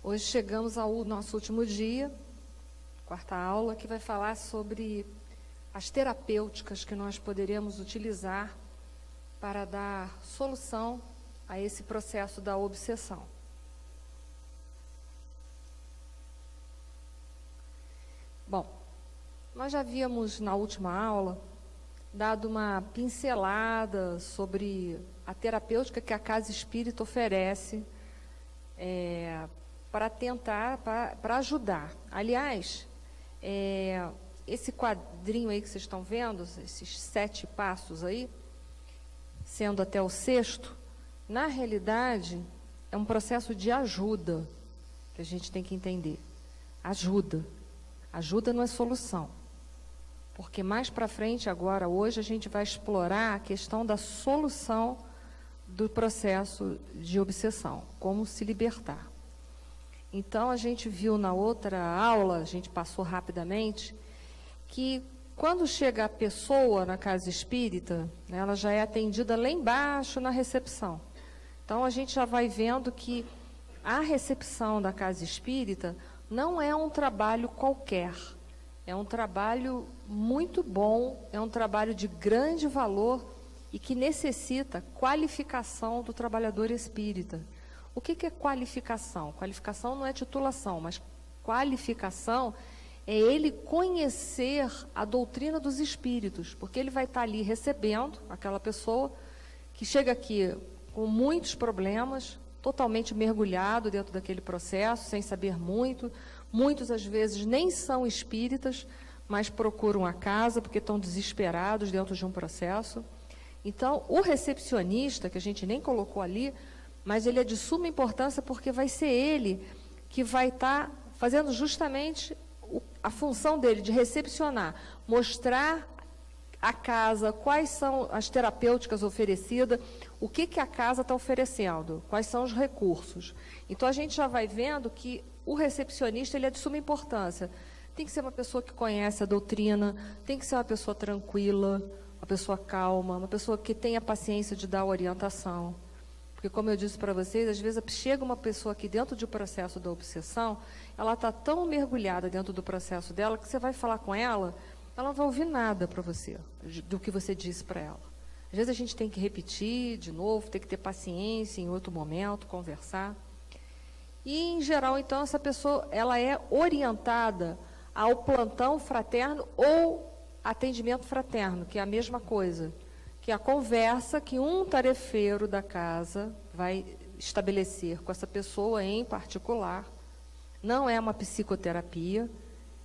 Hoje chegamos ao nosso último dia, quarta aula, que vai falar sobre as terapêuticas que nós poderíamos utilizar para dar solução a esse processo da obsessão. Bom, nós já havíamos na última aula dado uma pincelada sobre a terapêutica que a Casa Espírita oferece para tentar, para ajudar. Aliás, esse quadrinho aí que vocês estão vendo, esses 7 passos aí, sendo até o 6º, na realidade, é um processo de ajuda que a gente tem que entender. Ajuda. Ajuda não é solução. Porque mais para frente, agora, hoje, a gente vai explorar a questão da solução do processo de obsessão, como se libertar. Então, a gente viu na outra aula, a gente passou rapidamente, que quando chega a pessoa na casa espírita, né, ela já é atendida lá embaixo na recepção. Então, a gente já vai vendo que a recepção da casa espírita não é um trabalho qualquer. É um trabalho muito bom, é um trabalho de grande valor e que necessita qualificação do trabalhador espírita. O que é qualificação? Qualificação não é titulação, mas qualificação é ele conhecer a doutrina dos espíritos, porque ele vai estar ali recebendo aquela pessoa que chega aqui com muitos problemas, totalmente mergulhado dentro daquele processo, sem saber muito. Muitos, às vezes, nem são espíritas, mas procuram a casa porque estão desesperados dentro de um processo. Então, o recepcionista, que a gente nem colocou ali, mas ele é de suma importância porque vai ser ele que vai estar fazendo justamente a função dele de recepcionar, mostrar a casa, quais são as terapêuticas oferecidas, o que a casa está oferecendo, quais são os recursos. Então, a gente já vai vendo que o recepcionista ele é de suma importância. Tem que ser uma pessoa que conhece a doutrina, tem que ser uma pessoa tranquila, uma pessoa calma, uma pessoa que tenha paciência de dar orientação. Porque, como eu disse para vocês, às vezes chega uma pessoa aqui dentro do processo da obsessão, ela está tão mergulhada dentro do processo dela, que você vai falar com ela, ela não vai ouvir nada para você, do que você disse para ela. Às vezes a gente tem que repetir de novo, tem que ter paciência em outro momento, conversar. E, em geral, então, essa pessoa ela é orientada ao plantão fraterno ou atendimento fraterno, que é a mesma coisa, que é a conversa que um tarefeiro da casa vai estabelecer com essa pessoa em particular. Não é uma psicoterapia,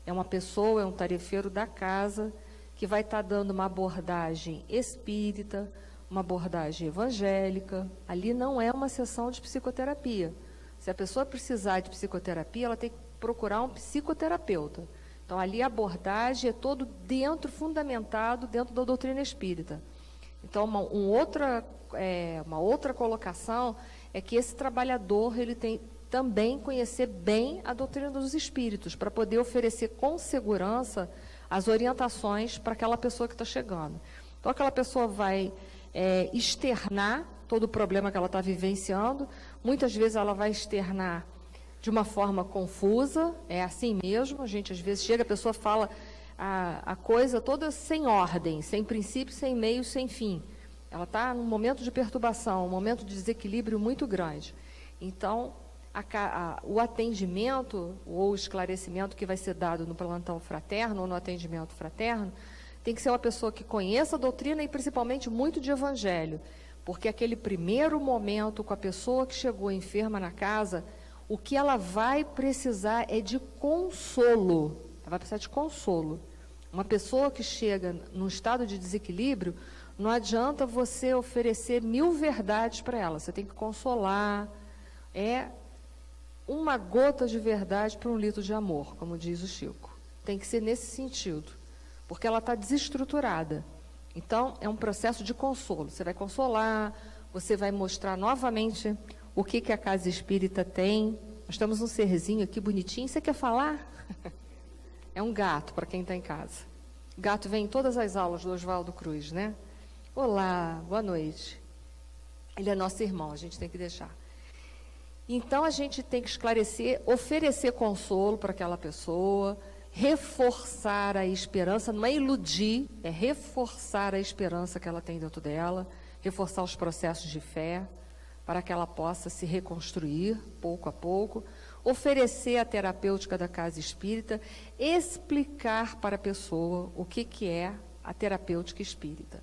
é uma pessoa, é um tarefeiro da casa que vai estar dando uma abordagem espírita, uma abordagem evangélica. Ali não é uma sessão de psicoterapia. Se a pessoa precisar de psicoterapia, ela tem que procurar um psicoterapeuta. Então, ali a abordagem é todo fundamentado dentro da doutrina espírita. Então, uma outra colocação é que esse trabalhador ele tem também conhecer bem a doutrina dos espíritos, para poder oferecer com segurança as orientações para aquela pessoa que está chegando. Então, aquela pessoa vai externar todo o problema que ela está vivenciando. Muitas vezes ela vai externar de uma forma confusa, é assim mesmo, a gente às vezes chega, a pessoa fala a coisa toda sem ordem, sem princípio, sem meio, sem fim. Ela está num momento de perturbação, um momento de desequilíbrio muito grande. Então, o atendimento ou o esclarecimento que vai ser dado no plantão fraterno ou no atendimento fraterno tem que ser uma pessoa que conheça a doutrina e principalmente muito de evangelho, porque aquele primeiro momento com a pessoa que chegou enferma na casa, o que ela vai precisar é de consolo. Ela vai precisar de consolo. Uma pessoa que chega num estado de desequilíbrio, não adianta você oferecer 1000 verdades para ela. Você tem que consolar. É uma gota de verdade para um litro de amor, como diz o Chico. Tem que ser nesse sentido, porque ela está desestruturada. Então, é um processo de consolo. Você vai consolar, você vai mostrar novamente o que a Casa Espírita tem. Nós temos um serzinho aqui bonitinho. Você quer falar? É um gato, para quem está em casa. O gato vem em todas as aulas do Oswaldo Cruz, né? Olá, boa noite. Ele é nosso irmão, a gente tem que deixar. Então, a gente tem que esclarecer, oferecer consolo para aquela pessoa, reforçar a esperança, não é iludir, é reforçar a esperança que ela tem dentro dela, reforçar os processos de fé, para que ela possa se reconstruir pouco a pouco, oferecer a terapêutica da casa espírita, explicar para a pessoa o que é a terapêutica espírita.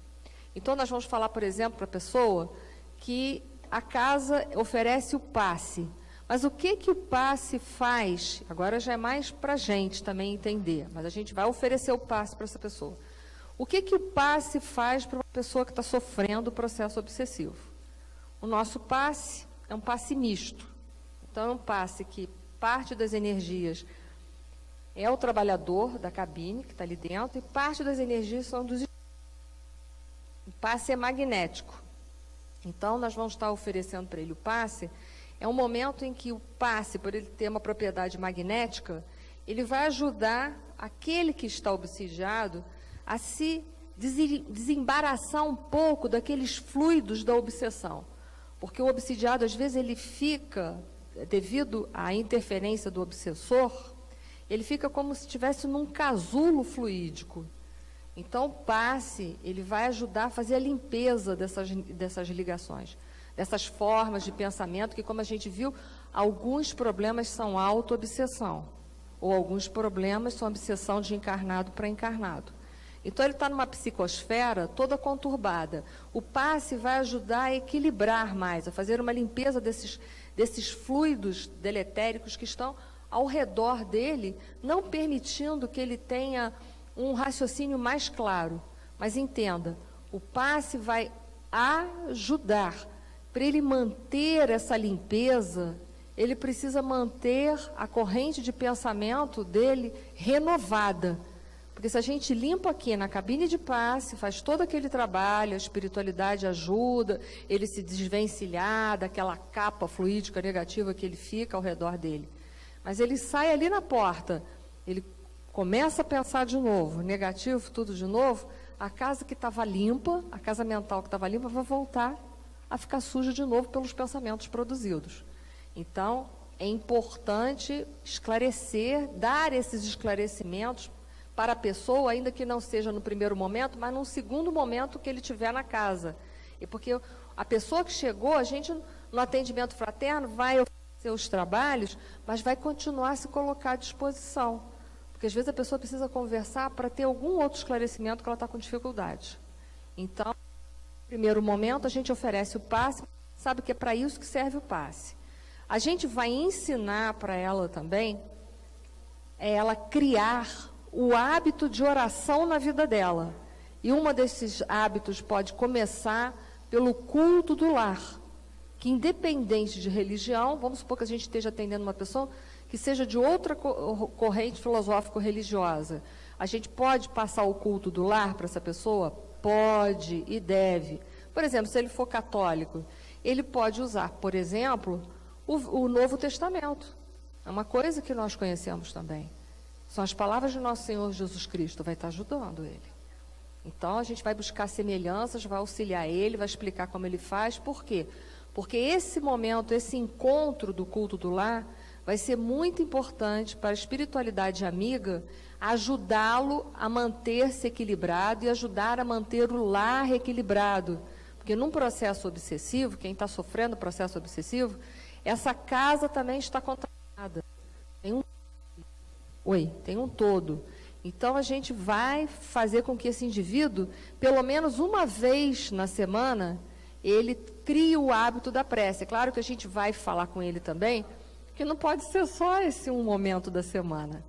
Então, nós vamos falar, por exemplo, para a pessoa que a casa oferece o passe. Mas o que o passe faz? Agora já é mais para a gente também entender, mas a gente vai oferecer o passe para essa pessoa. O que o passe faz para uma pessoa que está sofrendo o processo obsessivo? O nosso passe é um passe misto. Então, é um passe que parte das energias é o trabalhador da cabine, que está ali dentro, e parte das energias são dos... O passe é magnético. Então, nós vamos estar oferecendo para ele o passe. É um momento em que o passe, por ele ter uma propriedade magnética, ele vai ajudar aquele que está obsidiado a se desembaraçar um pouco daqueles fluidos da obsessão. Porque o obsidiado, às vezes, ele fica, devido à interferência do obsessor, ele fica como se estivesse num casulo fluídico. Então, o passe, ele vai ajudar a fazer a limpeza dessas ligações, dessas formas de pensamento, que, como a gente viu, alguns problemas são auto-obsessão, ou alguns problemas são obsessão de encarnado para encarnado. Então, ele está numa psicosfera toda conturbada. O passe vai ajudar a equilibrar mais, a fazer uma limpeza desses fluidos deletéricos que estão ao redor dele, não permitindo que ele tenha um raciocínio mais claro. Mas entenda, o passe vai ajudar. Para ele manter essa limpeza, ele precisa manter a corrente de pensamento dele renovada. Porque se a gente limpa aqui na cabine de passe, faz todo aquele trabalho, a espiritualidade ajuda, ele se desvencilhar daquela capa fluídica negativa que ele fica ao redor dele. Mas ele sai ali na porta, ele começa a pensar de novo, negativo, tudo de novo, a casa que estava limpa, a casa mental que estava limpa, vai voltar a ficar suja de novo pelos pensamentos produzidos. Então, é importante esclarecer, dar esses esclarecimentos para a pessoa, ainda que não seja no primeiro momento, mas num segundo momento que ele tiver na casa. E porque a pessoa que chegou, a gente, no atendimento fraterno, vai oferecer os trabalhos, mas vai continuar a se colocar à disposição. Porque, às vezes, a pessoa precisa conversar para ter algum outro esclarecimento que ela está com dificuldade. Então, no primeiro momento, a gente oferece o passe, sabe que é para isso que serve o passe. A gente vai ensinar para ela também, ela criar o hábito de oração na vida dela. E um desses hábitos pode começar pelo culto do lar, que, independente de religião, vamos supor que a gente esteja atendendo uma pessoa que seja de outra corrente filosófico-religiosa. A gente pode passar o culto do lar para essa pessoa? Pode e deve. Por exemplo, se ele for católico, ele pode usar, por exemplo, o Novo Testamento. É uma coisa que nós conhecemos também. São as palavras de nosso Senhor Jesus Cristo, vai estar ajudando ele. Então, a gente vai buscar semelhanças, vai auxiliar ele, vai explicar como ele faz. Por quê? Porque esse momento, esse encontro do culto do lar, vai ser muito importante para a espiritualidade amiga ajudá-lo a manter-se equilibrado e ajudar a manter o lar equilibrado. Porque num processo obsessivo, quem está sofrendo processo obsessivo, essa casa também está contaminada. Tem um todo. Então, a gente vai fazer com que esse indivíduo, pelo menos uma vez na semana, ele crie o hábito da prece. É claro que a gente vai falar com ele também, que não pode ser só esse um momento da semana.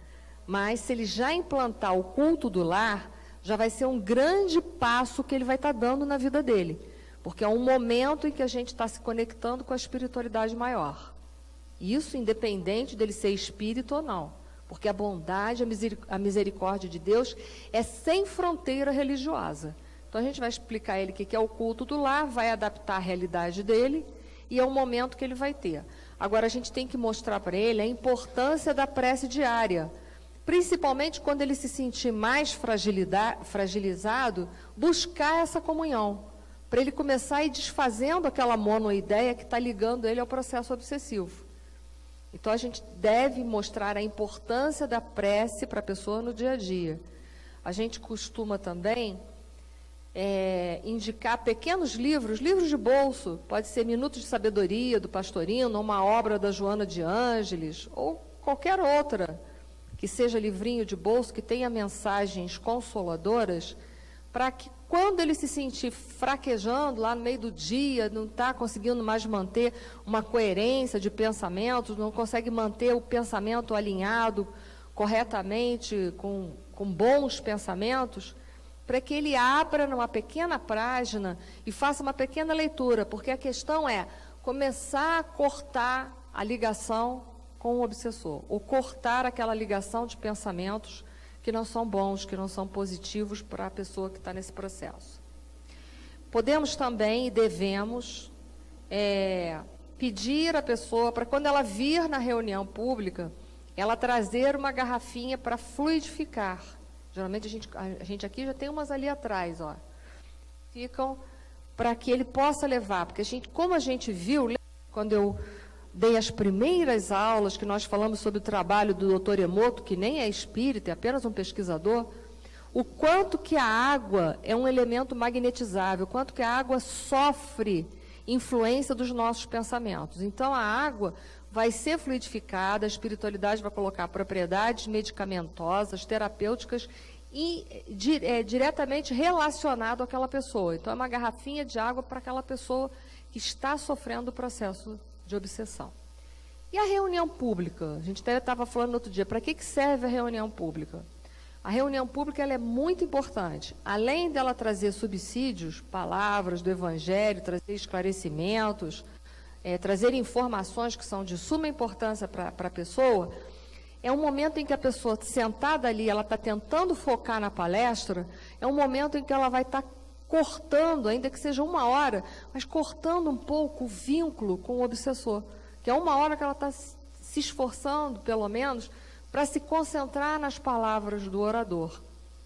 Mas, se ele já implantar o culto do lar, já vai ser um grande passo que ele vai estar dando na vida dele. Porque é um momento em que a gente está se conectando com a espiritualidade maior. Isso independente dele ser espírito ou não. Porque a bondade, a misericórdia de Deus é sem fronteira religiosa. Então, a gente vai explicar a ele o que é o culto do lar, vai adaptar a realidade dele, e é o momento que ele vai ter. Agora, a gente tem que mostrar para ele a importância da prece diária, principalmente quando ele se sentir mais fragilizado, buscar essa comunhão. para ele começar a ir desfazendo aquela monoideia que está ligando ele ao processo obsessivo. Então, a gente deve mostrar a importância da prece para a pessoa no dia a dia. A gente costuma também indicar pequenos livros de bolso, pode ser Minutos de Sabedoria, do Pastorino, ou uma obra da Joana de Ângeles, ou qualquer outra, que seja livrinho de bolso, que tenha mensagens consoladoras, para que quando ele se sentir fraquejando lá no meio do dia, não está conseguindo mais manter uma coerência de pensamentos, não consegue manter o pensamento alinhado corretamente, com bons pensamentos, para que ele abra numa pequena página e faça uma pequena leitura, porque a questão é começar a cortar a ligação com o obsessor, ou cortar aquela ligação de pensamentos que não são bons, que não são positivos para a pessoa que está nesse processo. Podemos também e devemos pedir à pessoa para, quando ela vir na reunião pública, ela trazer uma garrafinha para fluidificar. Geralmente a gente aqui já tem umas ali atrás, ó. Ficam para que ele possa levar, porque como a gente viu, quando eu dei as primeiras aulas que nós falamos sobre o trabalho do Dr. Emoto, que nem é espírita, é apenas um pesquisador, o quanto que a água é um elemento magnetizável, o quanto que a água sofre influência dos nossos pensamentos. Então, a água vai ser fluidificada, a espiritualidade vai colocar propriedades medicamentosas, terapêuticas, diretamente relacionado àquela pessoa. Então, é uma garrafinha de água para aquela pessoa que está sofrendo o processo de obsessão. E a reunião pública? A gente até estava falando no outro dia, para que serve a reunião pública? A reunião pública ela é muito importante. Além dela trazer subsídios, palavras do Evangelho, trazer esclarecimentos, trazer informações que são de suma importância para a pessoa, é um momento em que a pessoa sentada ali, ela está tentando focar na palestra, é um momento em que ela vai estar cortando, ainda que seja 1 hora, mas cortando um pouco o vínculo com o obsessor, que é 1 hora que ela está se esforçando, pelo menos, para se concentrar nas palavras do orador.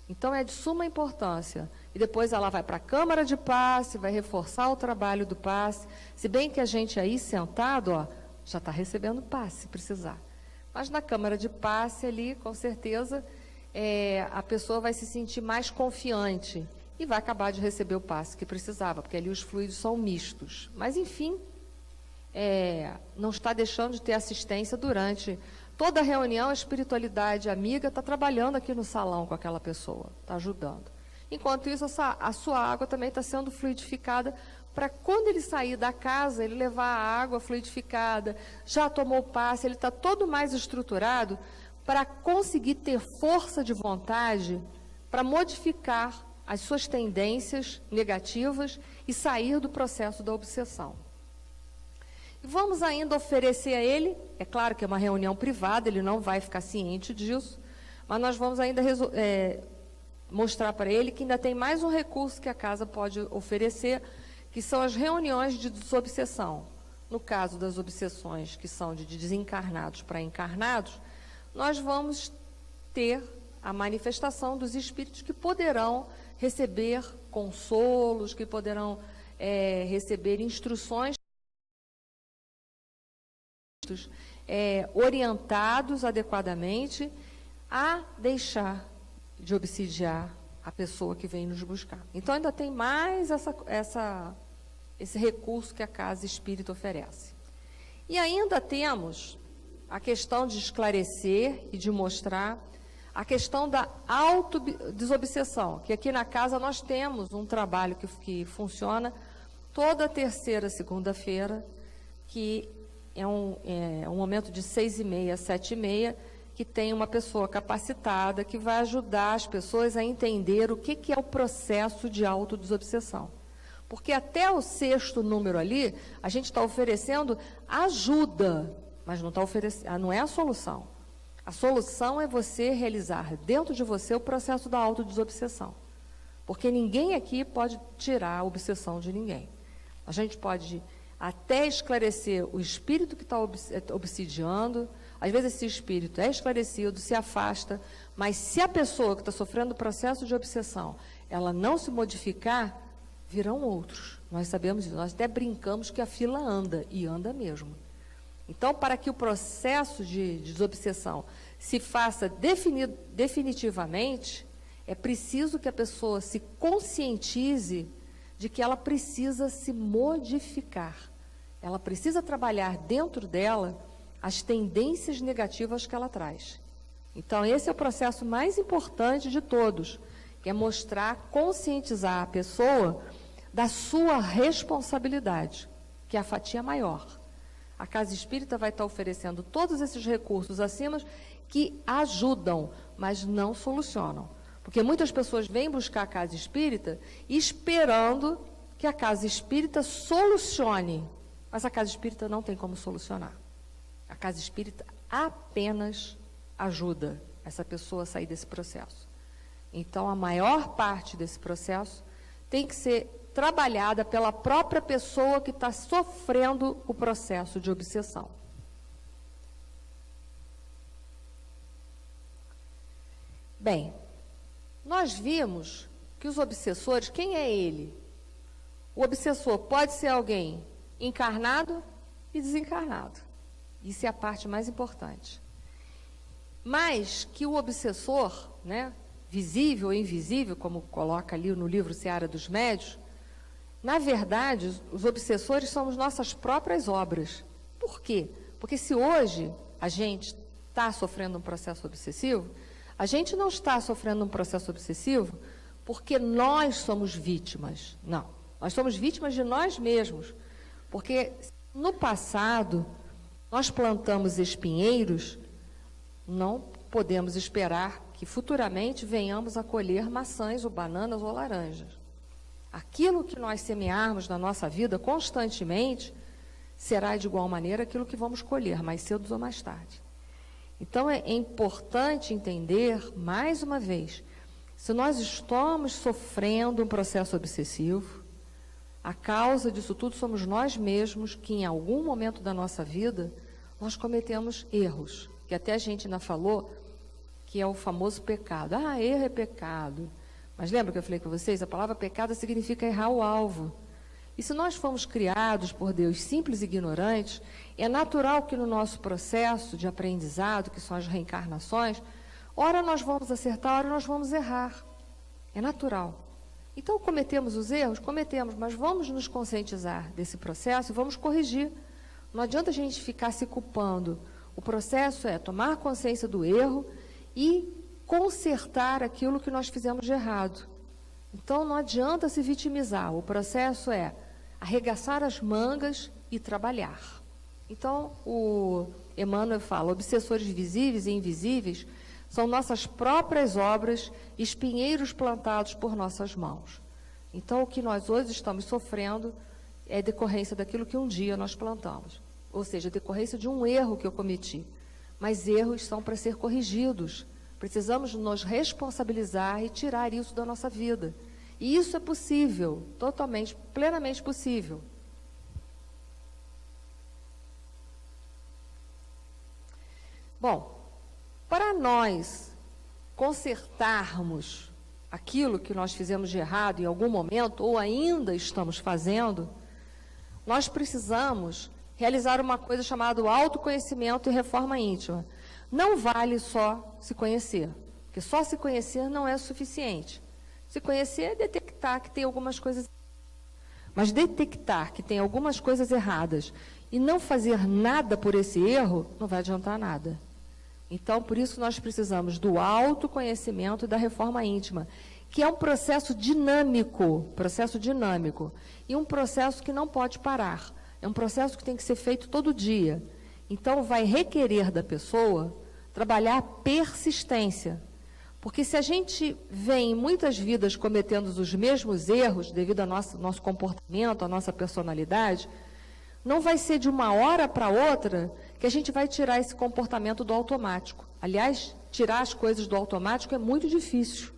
Então, é de suma importância. E depois ela vai para a Câmara de Passe, vai reforçar o trabalho do passe, se bem que a gente aí sentado, ó, já está recebendo passe, se precisar. Mas na Câmara de Passe ali, com certeza, a pessoa vai se sentir mais confiante e vai acabar de receber o passe que precisava, porque ali os fluidos são mistos. Mas, enfim, não está deixando de ter assistência durante toda a reunião. A espiritualidade amiga está trabalhando aqui no salão com aquela pessoa, está ajudando. Enquanto isso, a sua água também está sendo fluidificada para quando ele sair da casa, ele levar a água fluidificada, já tomou passe, ele está todo mais estruturado para conseguir ter força de vontade para modificar as suas tendências negativas e sair do processo da obsessão. E vamos ainda oferecer a ele, é claro que é uma reunião privada, ele não vai ficar ciente disso, mas nós vamos ainda mostrar para ele que ainda tem mais um recurso que a casa pode oferecer, que são as reuniões de desobsessão. No caso das obsessões que são de desencarnados para encarnados, nós vamos ter a manifestação dos espíritos que poderão receber consolos, que poderão receber instruções, orientados adequadamente a deixar de obsidiar a pessoa que vem nos buscar. Então, ainda tem mais esse recurso que a Casa Espírita oferece. E ainda temos a questão de esclarecer e de mostrar a questão da autodesobsessão, que aqui na casa nós temos um trabalho que funciona toda terceira segunda-feira, que é um momento de 6h30 a 7h30, que tem uma pessoa capacitada que vai ajudar as pessoas a entender o que é o processo de autodesobsessão. Porque até o 6º número ali, a gente está oferecendo ajuda, mas não é a solução. A solução é você realizar dentro de você o processo da autodesobsessão. Porque ninguém aqui pode tirar a obsessão de ninguém. A gente pode até esclarecer o espírito que está obsidiando. Às vezes esse espírito é esclarecido, se afasta, mas se a pessoa que está sofrendo o processo de obsessão, ela não se modificar, virão outros. Nós sabemos, nós até brincamos que a fila anda, e anda mesmo. Então, para que o processo de desobsessão se faça definitivamente, é preciso que a pessoa se conscientize de que ela precisa se modificar. Ela precisa trabalhar dentro dela as tendências negativas que ela traz. Então, esse é o processo mais importante de todos, que é mostrar, conscientizar a pessoa da sua responsabilidade, que é a fatia maior. A Casa Espírita vai estar oferecendo todos esses recursos acima que ajudam, mas não solucionam. Porque muitas pessoas vêm buscar a Casa Espírita esperando que a Casa Espírita solucione, mas a Casa Espírita não tem como solucionar. A Casa Espírita apenas ajuda essa pessoa a sair desse processo. Então, a maior parte desse processo tem que ser trabalhada pela própria pessoa que está sofrendo o processo de obsessão. Bem, nós vimos que os obsessores, quem é ele? O obsessor pode ser alguém encarnado e desencarnado. Isso é a parte mais importante. Mas que o obsessor, né, visível ou invisível, como coloca ali no livro Seara dos Médiuns, na verdade, os obsessores somos nossas próprias obras. Por quê? Porque se hoje a gente está sofrendo um processo obsessivo, a gente não está sofrendo um processo obsessivo porque nós somos vítimas. Não, nós somos vítimas de nós mesmos. Porque no passado, nós plantamos espinheiros, não podemos esperar que futuramente venhamos a colher maçãs ou bananas ou laranjas. Aquilo que nós semearmos na nossa vida constantemente será de igual maneira aquilo que vamos colher, mais cedo ou mais tarde. Então, é importante entender, mais uma vez, se nós estamos sofrendo um processo obsessivo, a causa disso tudo somos nós mesmos que, em algum momento da nossa vida, nós cometemos erros, que até a gente ainda falou que é o famoso pecado. Ah, erro é pecado. Mas lembra que eu falei com vocês? A palavra pecado significa errar o alvo. E se nós fomos criados por Deus simples e ignorantes, é natural que no nosso processo de aprendizado, que são as reencarnações, ora nós vamos acertar, ora nós vamos errar. É natural. Então, cometemos os erros? Cometemos, mas vamos nos conscientizar desse processo e vamos corrigir. Não adianta a gente ficar se culpando. O processo é tomar consciência do erro e consertar aquilo que nós fizemos de errado. Então, não adianta se vitimizar. O processo é arregaçar as mangas e trabalhar. Então, o Emmanuel fala, obsessores visíveis e invisíveis são nossas próprias obras, espinheiros plantados por nossas mãos. Então, o que nós hoje estamos sofrendo é decorrência daquilo que um dia nós plantamos. Ou seja, decorrência de um erro que eu cometi. Mas erros são para ser corrigidos. Precisamos nos responsabilizar e tirar isso da nossa vida. E isso é possível, totalmente, plenamente possível. Bom, para nós consertarmos aquilo que nós fizemos de errado em algum momento, ou ainda estamos fazendo, nós precisamos realizar uma coisa chamada autoconhecimento e reforma íntima. Não vale só se conhecer, porque só se conhecer não é suficiente. Se conhecer é detectar que tem algumas coisas, mas detectar que tem algumas coisas erradas e não fazer nada por esse erro, não vai adiantar nada. Então, por isso nós precisamos do autoconhecimento e da reforma íntima, que é um processo dinâmico, e um processo que não pode parar. É um processo que tem que ser feito todo dia. Então, vai requerer da pessoa trabalhar persistência. Porque se a gente vem em muitas vidas cometendo os mesmos erros devido ao nosso comportamento, à nossa personalidade, não vai ser de uma hora para outra que a gente vai tirar esse comportamento do automático. Aliás, tirar as coisas do automático é muito difícil.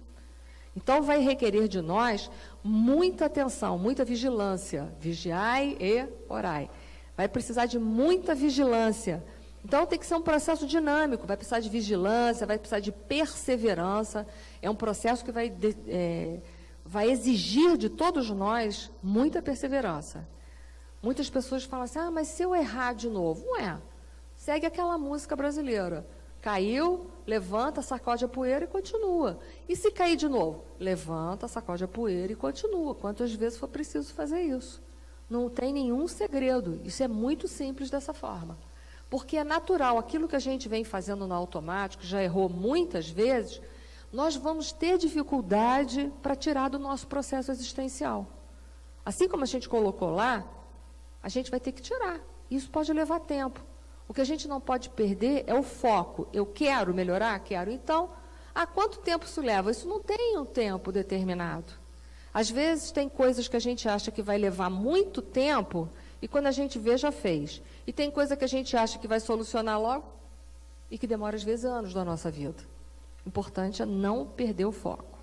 Então, vai requerer de nós muita atenção, muita vigilância. Vigiai e orai. Vai precisar de muita vigilância. Então, tem que ser um processo dinâmico. Vai precisar de vigilância, vai precisar de perseverança. É um processo que vai vai exigir de todos nós muita perseverança. Muitas pessoas falam assim, mas se eu errar de novo? Ué, segue aquela música brasileira. Caiu, levanta, sacode a poeira e continua. E se cair de novo? Levanta, sacode a poeira e continua. Quantas vezes for preciso fazer isso? Não tem nenhum segredo. Isso é muito simples dessa forma. Porque é natural, aquilo que a gente vem fazendo no automático, já errou muitas vezes, nós vamos ter dificuldade para tirar do nosso processo existencial. Assim como a gente colocou lá, a gente vai ter que tirar. Isso pode levar tempo. O que a gente não pode perder é o foco. Eu quero melhorar? Quero. Então, quanto tempo isso leva? Isso não tem um tempo determinado. Às vezes, tem coisas que a gente acha que vai levar muito tempo e quando a gente vê, já fez. E tem coisa que a gente acha que vai solucionar logo e que demora, às vezes, anos da nossa vida. O importante é não perder o foco.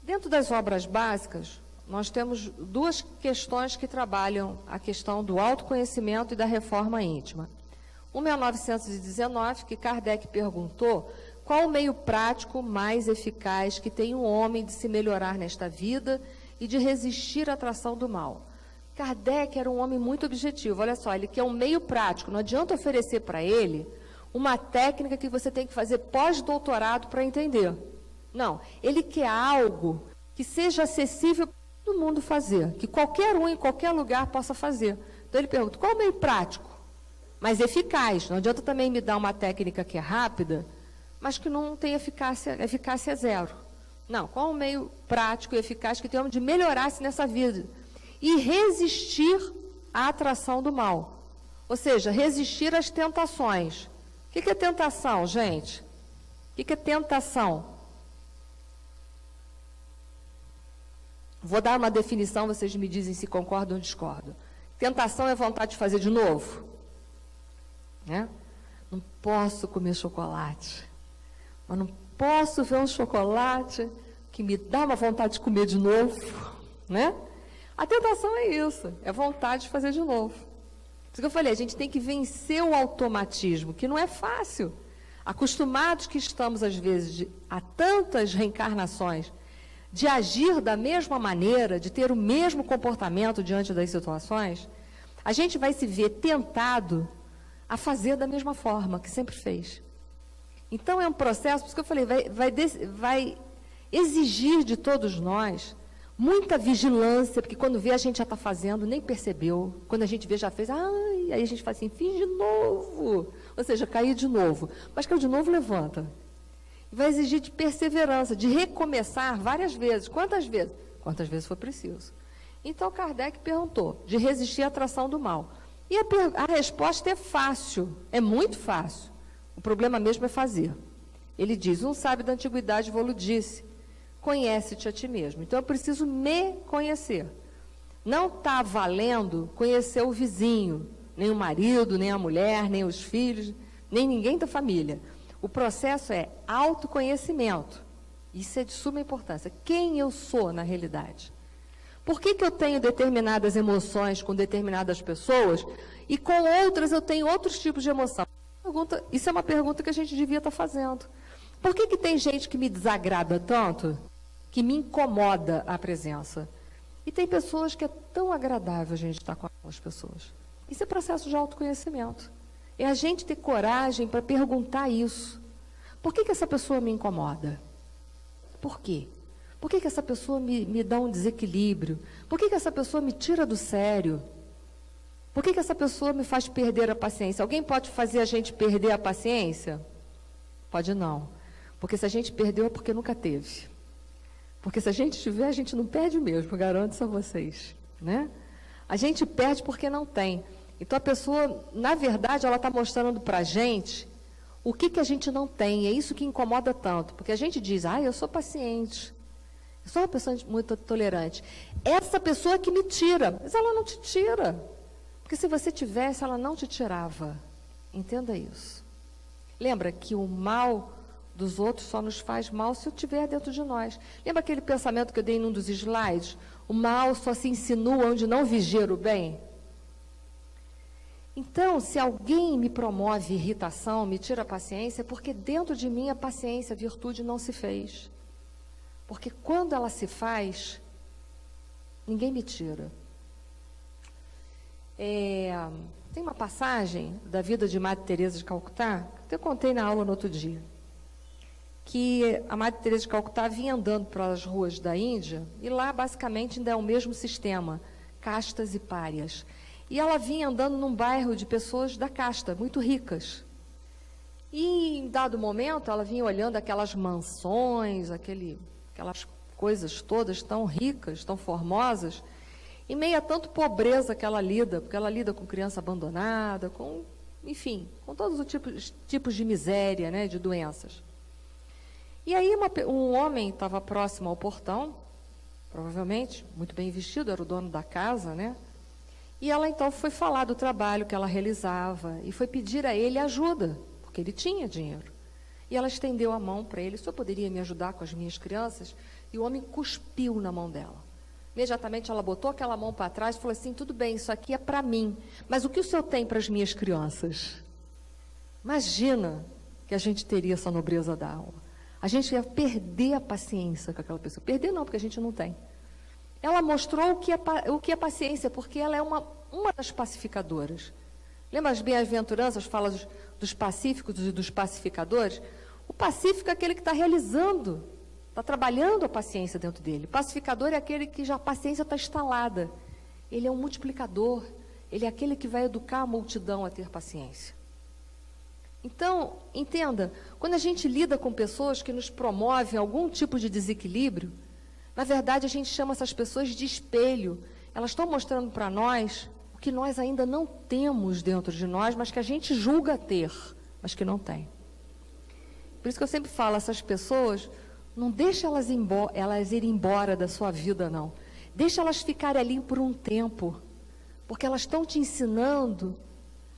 Dentro das obras básicas, nós temos duas questões que trabalham a questão do autoconhecimento e da reforma íntima. Uma é 919, que Kardec perguntou qual o meio prático mais eficaz que tem um homem de se melhorar nesta vida e de resistir à atração do mal. Kardec era um homem muito objetivo. Olha só, ele quer um meio prático. Não adianta oferecer para ele uma técnica que você tem que fazer pós-doutorado para entender. Não, ele quer algo que seja acessível para todo mundo fazer, que qualquer um, em qualquer lugar, possa fazer. Então, ele pergunta, qual é o meio prático, mas eficaz? Não adianta também me dar uma técnica que é rápida, mas que não tem eficácia é zero. Não, qual é o meio prático e eficaz que tem de melhorar-se nessa vida? E resistir à atração do mal. Ou seja, resistir às tentações. O que é tentação, gente? O que é tentação? Vou dar uma definição, vocês me dizem se concordam ou discordam. Tentação é vontade de fazer de novo. Né? Não posso comer chocolate, mas não posso ver um chocolate que me dá uma vontade de comer de novo. Né? A tentação é isso, é vontade de fazer de novo. Por isso que eu falei, a gente tem que vencer o automatismo, que não é fácil. Acostumados que estamos, às vezes, a tantas reencarnações, de agir da mesma maneira, de ter o mesmo comportamento diante das situações, a gente vai se ver tentado a fazer da mesma forma que sempre fez. Então, é um processo, por isso que eu falei, vai exigir de todos nós muita vigilância, porque quando vê a gente já está fazendo, nem percebeu. Quando a gente vê, já fez, aí a gente faz assim, fiz de novo. Ou seja, cair de novo. Mas caiu de novo, levanta. Vai exigir de perseverança, de recomeçar várias vezes. Quantas vezes? Quantas vezes for preciso. Então, Kardec perguntou, de resistir à atração do mal. E a resposta é fácil, é muito fácil. O problema mesmo é fazer. Ele diz, um sábio da antiguidade vou-lhe disse, conhece-te a ti mesmo. Então, eu preciso me conhecer. Não está valendo conhecer o vizinho, nem o marido, nem a mulher, nem os filhos, nem ninguém da família. O processo é autoconhecimento. Isso é de suma importância. Quem eu sou na realidade? Por que eu tenho determinadas emoções com determinadas pessoas e com outras eu tenho outros tipos de emoção? Isso é uma pergunta que a gente devia estar fazendo. Por que tem gente que me desagrada tanto, que me incomoda a presença? E tem pessoas que é tão agradável a gente estar com as pessoas. Isso é processo de autoconhecimento. É a gente ter coragem para perguntar isso. Por que essa pessoa me incomoda? Por quê? Por que essa pessoa me dá um desequilíbrio? Por que essa pessoa me tira do sério? Por que essa pessoa me faz perder a paciência? Alguém pode fazer a gente perder a paciência? Pode não. Porque se a gente perdeu é porque nunca teve. Porque se a gente tiver, a gente não perde mesmo, garanto isso a vocês. Né? A gente perde porque não tem. Então, a pessoa, na verdade, ela está mostrando para a gente o que a gente não tem. É isso que incomoda tanto. Porque a gente diz, eu sou paciente. Eu sou uma pessoa muito tolerante. Essa pessoa que me tira. Mas ela não te tira. Porque se você tivesse, ela não te tirava. Entenda isso. Lembra que o mal dos outros só nos faz mal se eu estiver dentro de nós. Lembra aquele pensamento que eu dei num dos slides? O mal só se insinua onde não vigia o bem? Então, se alguém me promove irritação, me tira a paciência, é porque dentro de mim a paciência, a virtude não se fez. porque quando ela se faz, ninguém me tira. Tem uma passagem da vida de Madre Teresa de Calcutá, que eu contei na aula no outro dia, que a Madre Teresa de Calcutá vinha andando pelas ruas da Índia, e lá basicamente ainda é o mesmo sistema, castas e párias. E ela vinha andando num bairro de pessoas da casta, muito ricas. E em dado momento, ela vinha olhando aquelas mansões, aquelas coisas todas tão ricas, tão formosas, em meio a tanta pobreza que ela lida, porque ela lida com criança abandonada, enfim, com todos os tipos de miséria, né, de doenças. E aí um homem estava próximo ao portão, provavelmente, muito bem vestido, era o dono da casa, né? E ela então foi falar do trabalho que ela realizava e foi pedir a ele ajuda, porque ele tinha dinheiro. E ela estendeu a mão para ele: o senhor poderia me ajudar com as minhas crianças? E o homem cuspiu na mão dela. Imediatamente ela botou aquela mão para trás e falou assim: tudo bem, isso aqui é para mim, mas o que o senhor tem para as minhas crianças? Imagina que a gente teria essa nobreza da alma. A gente ia perder a paciência com aquela pessoa. Perder não, porque a gente não tem. Ela mostrou o que é paciência, porque ela é uma das pacificadoras. Lembra as bem-aventuranças, fala dos pacíficos e dos pacificadores? O pacífico é aquele que está realizando, está trabalhando a paciência dentro dele. O pacificador é aquele que já a paciência está instalada. Ele é um multiplicador, ele é aquele que vai educar a multidão a ter paciência. Então, entenda, quando a gente lida com pessoas que nos promovem algum tipo de desequilíbrio, na verdade a gente chama essas pessoas de espelho. Elas estão mostrando para nós o que nós ainda não temos dentro de nós, mas que a gente julga ter, mas que não tem. Por isso que eu sempre falo, essas pessoas, não deixa elas irem embora da sua vida, não. Deixa elas ficarem ali por um tempo, porque elas estão te ensinando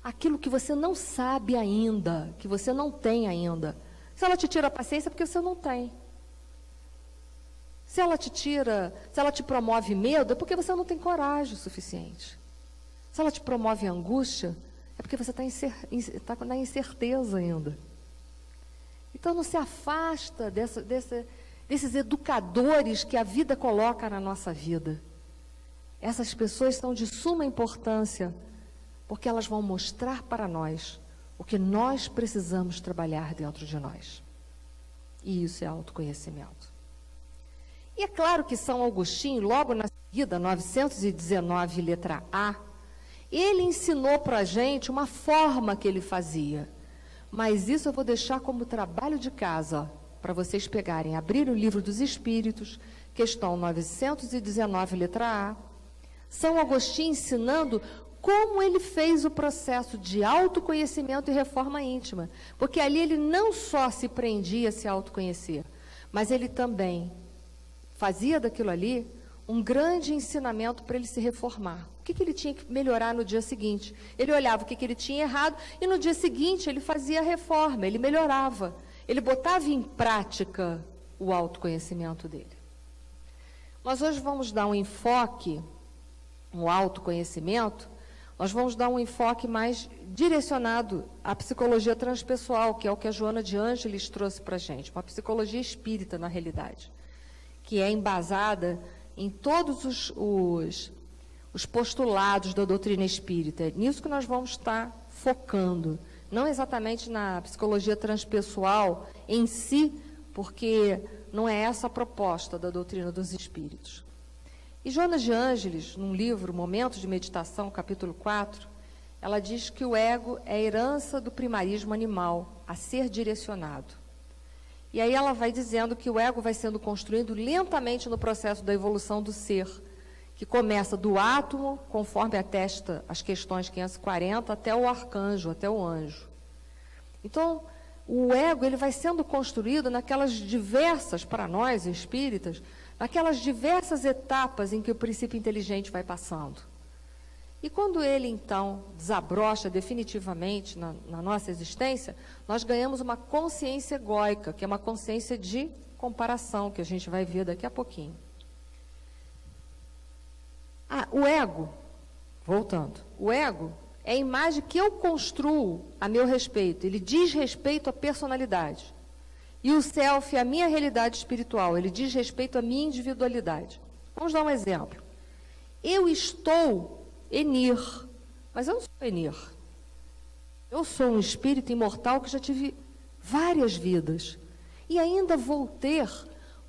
aquilo que você não sabe ainda, que você não tem ainda. Se ela te tira a paciência, é porque você não tem. Se ela te promove medo, é porque você não tem coragem o suficiente. Se ela te promove angústia, é porque você está na incerteza ainda. Então, não se afasta desses educadores que a vida coloca na nossa vida. Essas pessoas são de suma importância, porque elas vão mostrar para nós o que nós precisamos trabalhar dentro de nós. E isso é autoconhecimento. E é claro que São Agostinho, logo na seguida, 919, letra A, ele ensinou para a gente uma forma que ele fazia. Mas isso eu vou deixar como trabalho de casa, para vocês pegarem, abrir o Livro dos Espíritos, questão 919, letra A. São Agostinho ensinando como ele fez o processo de autoconhecimento e reforma íntima. Porque ali ele não só se prendia a se autoconhecer, mas ele também fazia daquilo ali um grande ensinamento para ele se reformar. O que ele tinha que melhorar no dia seguinte? Ele olhava o que ele tinha errado e no dia seguinte ele fazia a reforma, ele melhorava. Ele botava em prática o autoconhecimento dele. Nós hoje vamos dar um enfoque no autoconhecimento, nós vamos dar um enfoque mais direcionado à psicologia transpessoal, que é o que a Joana de Ângeles trouxe para a gente, uma psicologia espírita, na realidade, que é embasada em todos os postulados da doutrina espírita. É nisso que nós vamos estar focando, não exatamente na psicologia transpessoal em si, porque não é essa a proposta da doutrina dos espíritos. E Joana de Ângeles, num livro, Momentos de Meditação, capítulo 4, ela diz que o ego é a herança do primarismo animal a ser direcionado. E aí ela vai dizendo que o ego vai sendo construído lentamente no processo da evolução do ser, que começa do átomo, conforme atesta as questões 540, até o arcanjo, até o anjo. Então, o ego ele vai sendo construído naquelas diversas, para nós espíritas, naquelas diversas etapas em que o princípio inteligente vai passando. E quando ele, então, desabrocha definitivamente na nossa existência, nós ganhamos uma consciência egóica, que é uma consciência de comparação, que a gente vai ver daqui a pouquinho. O ego, voltando, o ego é a imagem que eu construo a meu respeito, ele diz respeito à personalidade. E o self é a minha realidade espiritual, ele diz respeito à minha individualidade. Vamos dar um exemplo. Eu estou Enir, mas eu não sou Enir. Eu sou um espírito imortal que já tive várias vidas. E ainda vou ter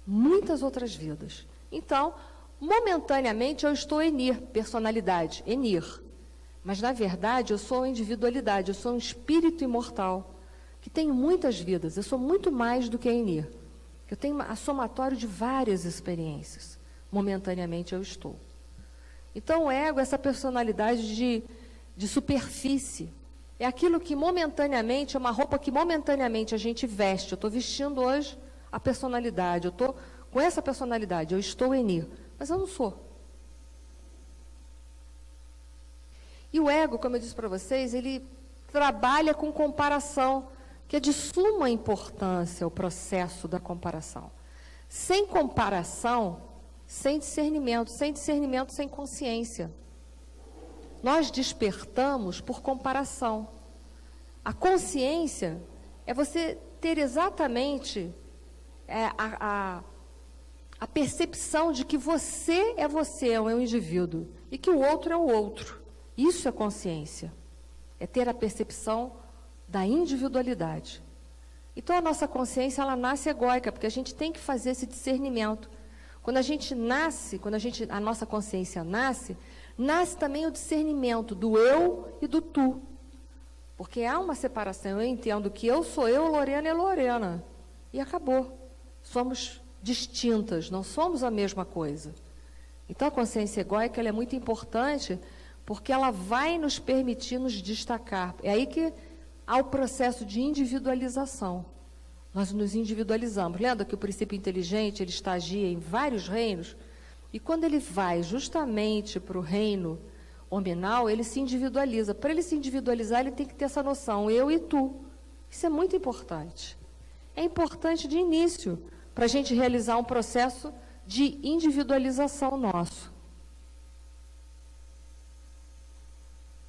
muitas outras vidas. Então, momentaneamente eu estou Enir, personalidade, Enir. Mas, na verdade, eu sou individualidade, eu sou um espírito imortal, que tem muitas vidas. Eu sou muito mais do que Enir. Eu tenho a somatório de várias experiências. Momentaneamente eu estou. Então, o ego é essa personalidade de superfície. É aquilo que momentaneamente, é uma roupa que momentaneamente a gente veste. Eu estou vestindo hoje a personalidade, eu estou com essa personalidade, eu estou Enir, mas eu não sou. E o ego, como eu disse para vocês, ele trabalha com comparação, que é de suma importância o processo da comparação. Sem comparação, sem discernimento, sem consciência. Nós despertamos por comparação. A consciência é você ter exatamente a percepção de que você é um indivíduo, e que o outro é o outro. Isso é consciência. É ter a percepção da individualidade. Então, a nossa consciência, ela nasce egóica, porque a gente tem que fazer esse discernimento. Quando a gente nasce, a nossa consciência nasce também o discernimento do eu e do tu. Porque há uma separação. Eu entendo que eu sou eu, Lorena é Lorena. E acabou. Somos distintas, não somos a mesma coisa. Então, a consciência egóica, ela é muito importante, porque ela vai nos permitir nos destacar. É aí que há o processo de individualização. Nós nos individualizamos. Lembra que o princípio inteligente, ele estagia em vários reinos? E quando ele vai justamente para o reino hominal, ele se individualiza. Para ele se individualizar, ele tem que ter essa noção, eu e tu. Isso é muito importante. É importante de início, para a gente realizar um processo de individualização nosso.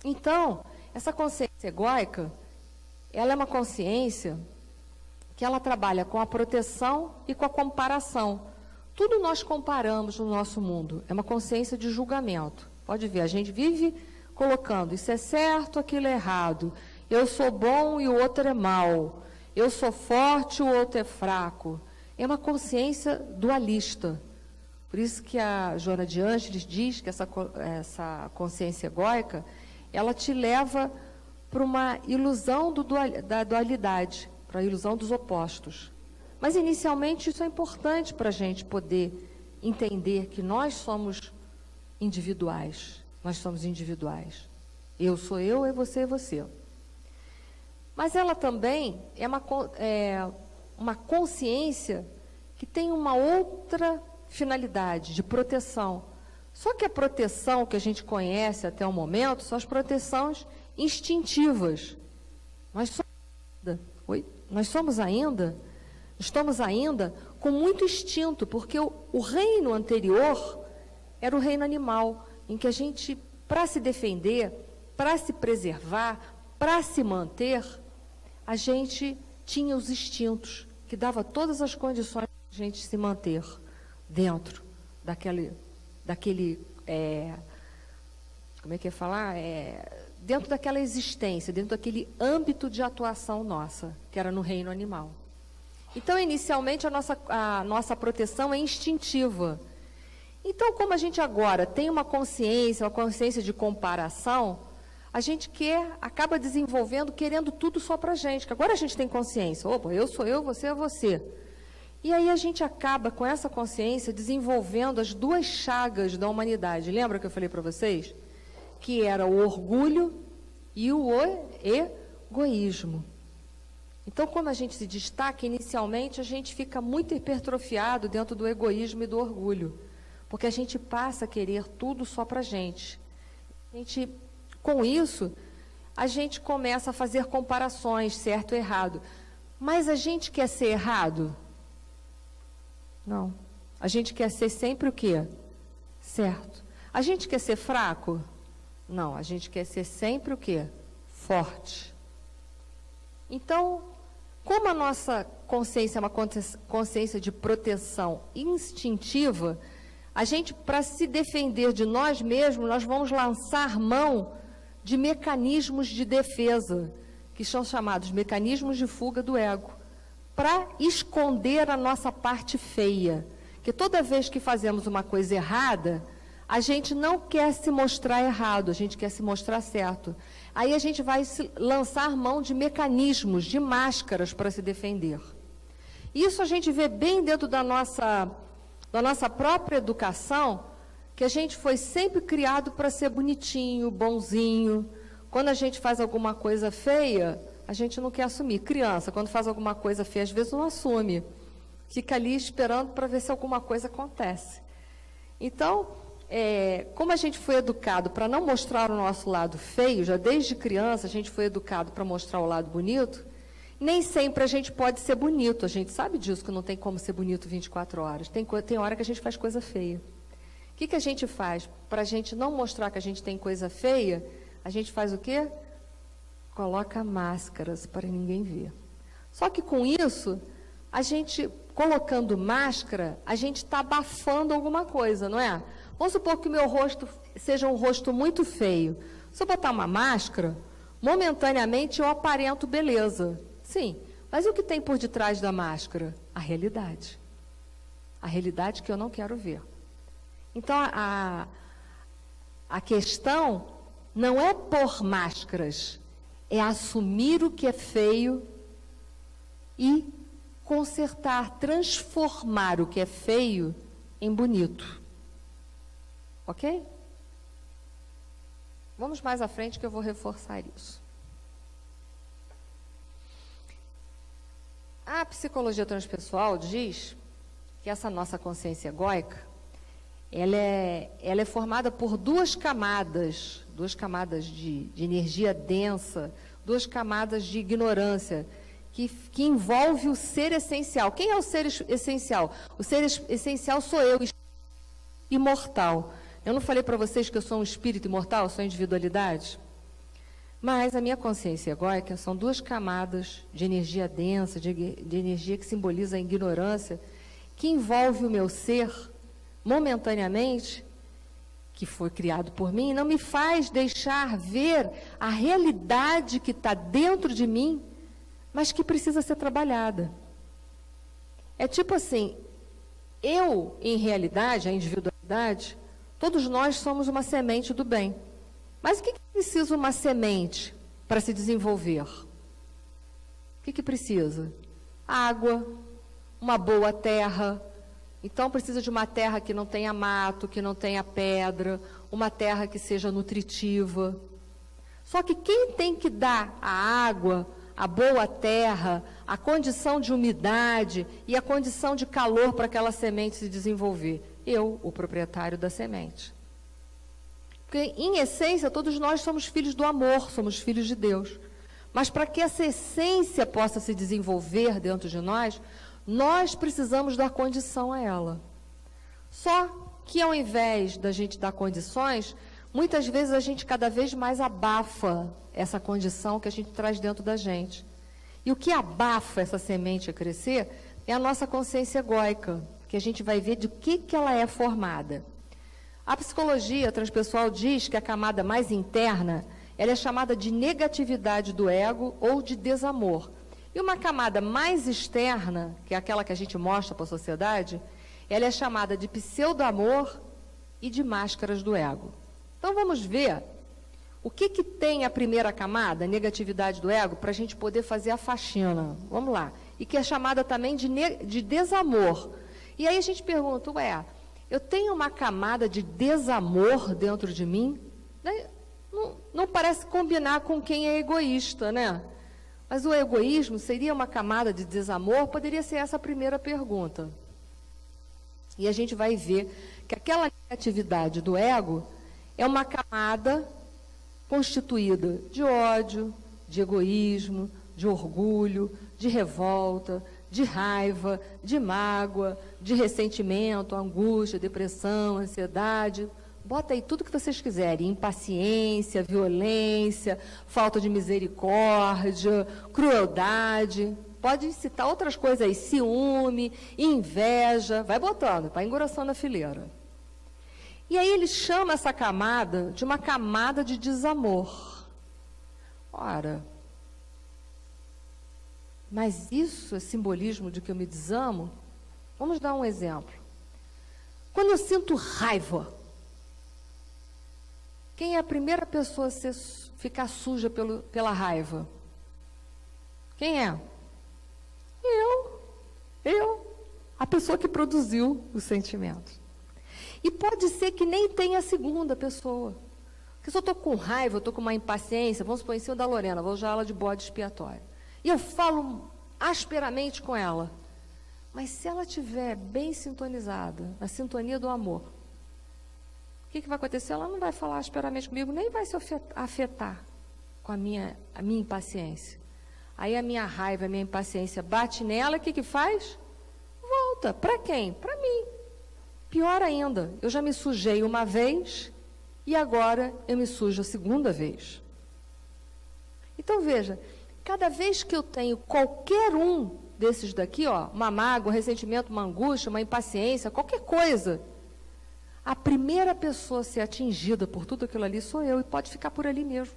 Então, essa consciência egóica, ela é uma consciência que ela trabalha com a proteção e com a comparação. Tudo nós comparamos no nosso mundo. É uma consciência de julgamento. Pode ver, a gente vive colocando isso é certo, aquilo é errado. Eu sou bom e o outro é mau. Eu sou forte, o outro é fraco. É uma consciência dualista. Por isso que a Joana de Ângeles diz que essa consciência egóica, ela te leva para uma ilusão da dualidade, para a ilusão dos opostos. Mas, inicialmente, isso é importante para a gente poder entender que nós somos individuais. Nós somos individuais. Eu sou eu, é você. Mas ela também é uma consciência que tem uma outra finalidade, de proteção. Só que a proteção que a gente conhece até o momento são as proteções instintivas. Estamos ainda com muito instinto, porque o reino anterior era o reino animal, em que a gente, para se defender, para se preservar, para se manter, a gente tinha os instintos, que dava todas as condições para a gente se manter dentro dentro daquela existência, dentro daquele âmbito de atuação nossa, que era no reino animal. Então, inicialmente, a nossa proteção é instintiva. Então, como a gente agora tem uma consciência de comparação, a gente acaba desenvolvendo, querendo tudo só para a gente, que agora a gente tem consciência. Opa, eu sou eu, você é você. E aí a gente acaba, com essa consciência, desenvolvendo as duas chagas da humanidade. Lembra que eu falei para vocês? Que era o orgulho e o egoísmo. Então, quando a gente se destaca, inicialmente, a gente fica muito hipertrofiado dentro do egoísmo e do orgulho, porque a gente passa a querer tudo só para a gente. Com isso, a gente começa a fazer comparações, certo e errado. Mas a gente quer ser errado? Não. A gente quer ser sempre o quê? Certo. A gente quer ser fraco? Não. A gente quer ser sempre o quê? Forte. Então, como a nossa consciência é uma consciência de proteção instintiva, a gente, para se defender de nós mesmos, nós vamos lançar mão de mecanismos de defesa, que são chamados mecanismos de fuga do ego, para esconder a nossa parte feia. Que toda vez que fazemos uma coisa errada, a gente não quer se mostrar errado, a gente quer se mostrar certo. Aí a gente vai lançar mão de mecanismos, de máscaras para se defender. Isso a gente vê bem dentro da nossa própria educação, que a gente foi sempre criado para ser bonitinho, bonzinho. Quando a gente faz alguma coisa feia, a gente não quer assumir. Criança, quando faz alguma coisa feia, às vezes não assume. Fica ali esperando para ver se alguma coisa acontece. Então, como a gente foi educado para não mostrar o nosso lado feio, já desde criança a gente foi educado para mostrar o lado bonito, nem sempre a gente pode ser bonito. A gente sabe disso, que não tem como ser bonito 24 horas. Tem hora que a gente faz coisa feia. O que a gente faz? Para a gente não mostrar que a gente tem coisa feia, a gente faz o quê? Coloca máscaras para ninguém ver. Só que com isso, a gente, colocando máscara, a gente está abafando alguma coisa, não é? Vamos supor que o meu rosto seja um rosto muito feio. Se eu botar uma máscara, momentaneamente eu aparento beleza. Sim, mas o que tem por detrás da máscara? A realidade. A realidade que eu não quero ver. Então, a questão não é pôr máscaras, é assumir o que é feio e consertar, transformar o que é feio em bonito. Ok? Vamos mais à frente que eu vou reforçar isso. A psicologia transpessoal diz que essa nossa consciência egóica, ela é formada por duas camadas de energia densa, duas camadas de ignorância, que envolve o ser essencial. Quem é o ser essencial? O ser essencial sou eu, imortal. Eu não falei para vocês que eu sou um espírito imortal, sou individualidade? Mas a minha consciência egóica são duas camadas de energia densa, de energia que simboliza a ignorância, que envolve o meu ser, momentaneamente, que foi criado por mim, não me faz deixar ver a realidade que está dentro de mim, mas que precisa ser trabalhada. É tipo assim, eu, em realidade, a individualidade, todos nós somos uma semente do bem. Mas o que precisa uma semente para se desenvolver? O que precisa? Água, uma boa terra. Então, precisa de uma terra que não tenha mato, que não tenha pedra, uma terra que seja nutritiva. Só que quem tem que dar a água, a boa terra, a condição de umidade e a condição de calor para aquela semente se desenvolver? Eu, o proprietário da semente. Porque, em essência, todos nós somos filhos do amor, somos filhos de Deus. Mas para que essa essência possa se desenvolver dentro de nós, nós precisamos dar condição a ela. Só que, ao invés da gente dar condições, muitas vezes a gente cada vez mais abafa essa condição que a gente traz dentro da gente. E o que abafa essa semente a crescer é a nossa consciência egóica, que a gente vai ver de que ela é formada. A psicologia transpessoal diz que a camada mais interna, ela é chamada de negatividade do ego ou de desamor. E uma camada mais externa, que é aquela que a gente mostra para a sociedade, ela é chamada de pseudo-amor e de máscaras do ego. Então vamos ver o que tem a primeira camada, a negatividade do ego, para a gente poder fazer a faxina. Vamos lá. E que é chamada também de desamor. E aí a gente pergunta, eu tenho uma camada de desamor dentro de mim? Não parece combinar com quem é egoísta, né? Mas o egoísmo seria uma camada de desamor? Poderia ser essa a primeira pergunta. E a gente vai ver que aquela negatividade do ego é uma camada constituída de ódio, de egoísmo, de orgulho, de revolta, de raiva, de mágoa, de ressentimento, angústia, depressão, ansiedade. Bota aí tudo que vocês quiserem, impaciência, violência, falta de misericórdia, crueldade. pode citar outras coisas aí, ciúme, inveja, vai botando, vai engrossando a fileira. E aí ele chama essa camada de uma camada de desamor. Ora, mas isso é simbolismo de que eu me desamo? Vamos dar um exemplo. Quando eu sinto raiva, quem é a primeira pessoa a ficar suja pela raiva? Quem é? Eu. A pessoa que produziu o sentimento. E pode ser que nem tenha a segunda pessoa. Porque se eu estou com raiva, eu estou com uma impaciência, vamos supor em cima da Lorena, vou usar ela de bode expiatório. E eu falo asperamente com ela. Mas se ela estiver bem sintonizada, na sintonia do amor, o que vai acontecer? Ela não vai falar asperamente comigo, nem vai se afetar com a minha impaciência. Aí a minha raiva, a minha impaciência bate nela, o que faz? Volta. Para quem? Para mim. Pior ainda, eu já me sujei uma vez e agora eu me sujo a segunda vez. Então veja, cada vez que eu tenho qualquer um desses daqui, ó, uma mágoa, um ressentimento, uma angústia, uma impaciência, qualquer coisa, a primeira pessoa a ser atingida por tudo aquilo ali sou eu, e pode ficar por ali mesmo.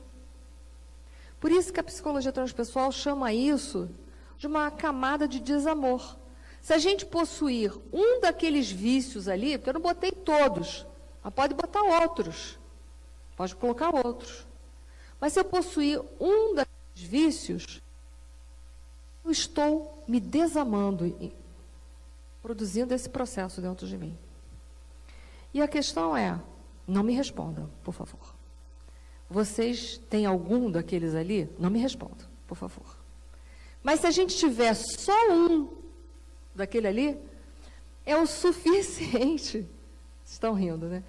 Por isso que a psicologia transpessoal chama isso de uma camada de desamor. Se a gente possuir um daqueles vícios ali, porque eu não botei todos, mas pode botar outros, pode colocar outros. Mas se eu possuir um daqueles vícios, eu estou me desamando e produzindo esse processo dentro de mim. E a questão é, não me respondam, por favor. Vocês têm algum daqueles ali? Não me respondam, por favor. Mas se a gente tiver só um daquele ali, é o suficiente. Vocês estão rindo, né?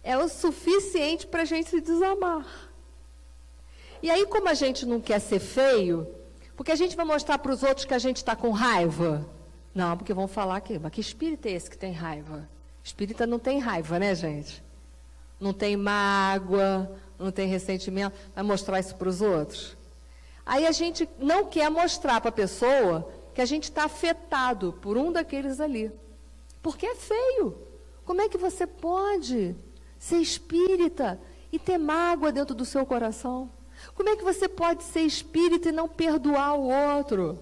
É o suficiente para a gente se desamar. E aí, como a gente não quer ser feio, porque a gente vai mostrar para os outros que a gente está com raiva? Não, porque vão falar que, mas que espírito é esse que tem raiva? Espírita não tem raiva, né, gente? Não tem mágoa, não tem ressentimento. Vai mostrar isso para os outros? Aí a gente não quer mostrar para a pessoa que a gente está afetado por um daqueles ali. Porque é feio. Como é que você pode ser espírita e ter mágoa dentro do seu coração? Como é que você pode ser espírita e não perdoar o outro?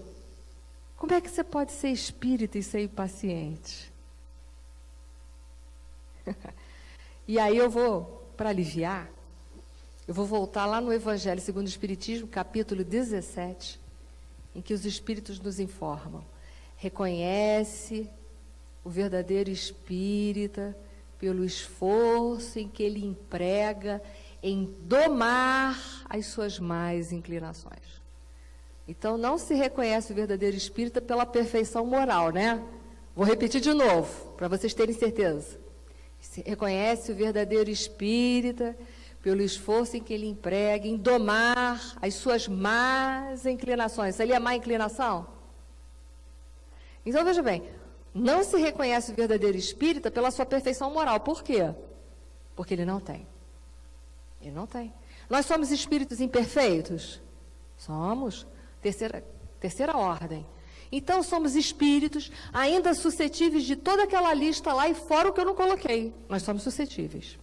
Como é que você pode ser espírita e ser impaciente? E aí eu vou, para aliviar, eu vou voltar lá no Evangelho segundo o Espiritismo, capítulo 17, em que os Espíritos nos informam. Reconhece o verdadeiro espírita pelo esforço em que ele emprega em domar as suas más inclinações. Então, não se reconhece o verdadeiro espírita pela perfeição moral, né? Vou repetir de novo, para vocês terem certeza. Se reconhece o verdadeiro espírita pelo esforço em que ele emprega em domar as suas más inclinações. Isso ali é má inclinação? Então, veja bem, não se reconhece o verdadeiro espírita pela sua perfeição moral. Por quê? Porque ele não tem. Ele não tem. Nós somos espíritos imperfeitos? Somos. Terceira ordem. Então, somos espíritos ainda suscetíveis de toda aquela lista lá e fora o que eu não coloquei. Nós somos suscetíveis.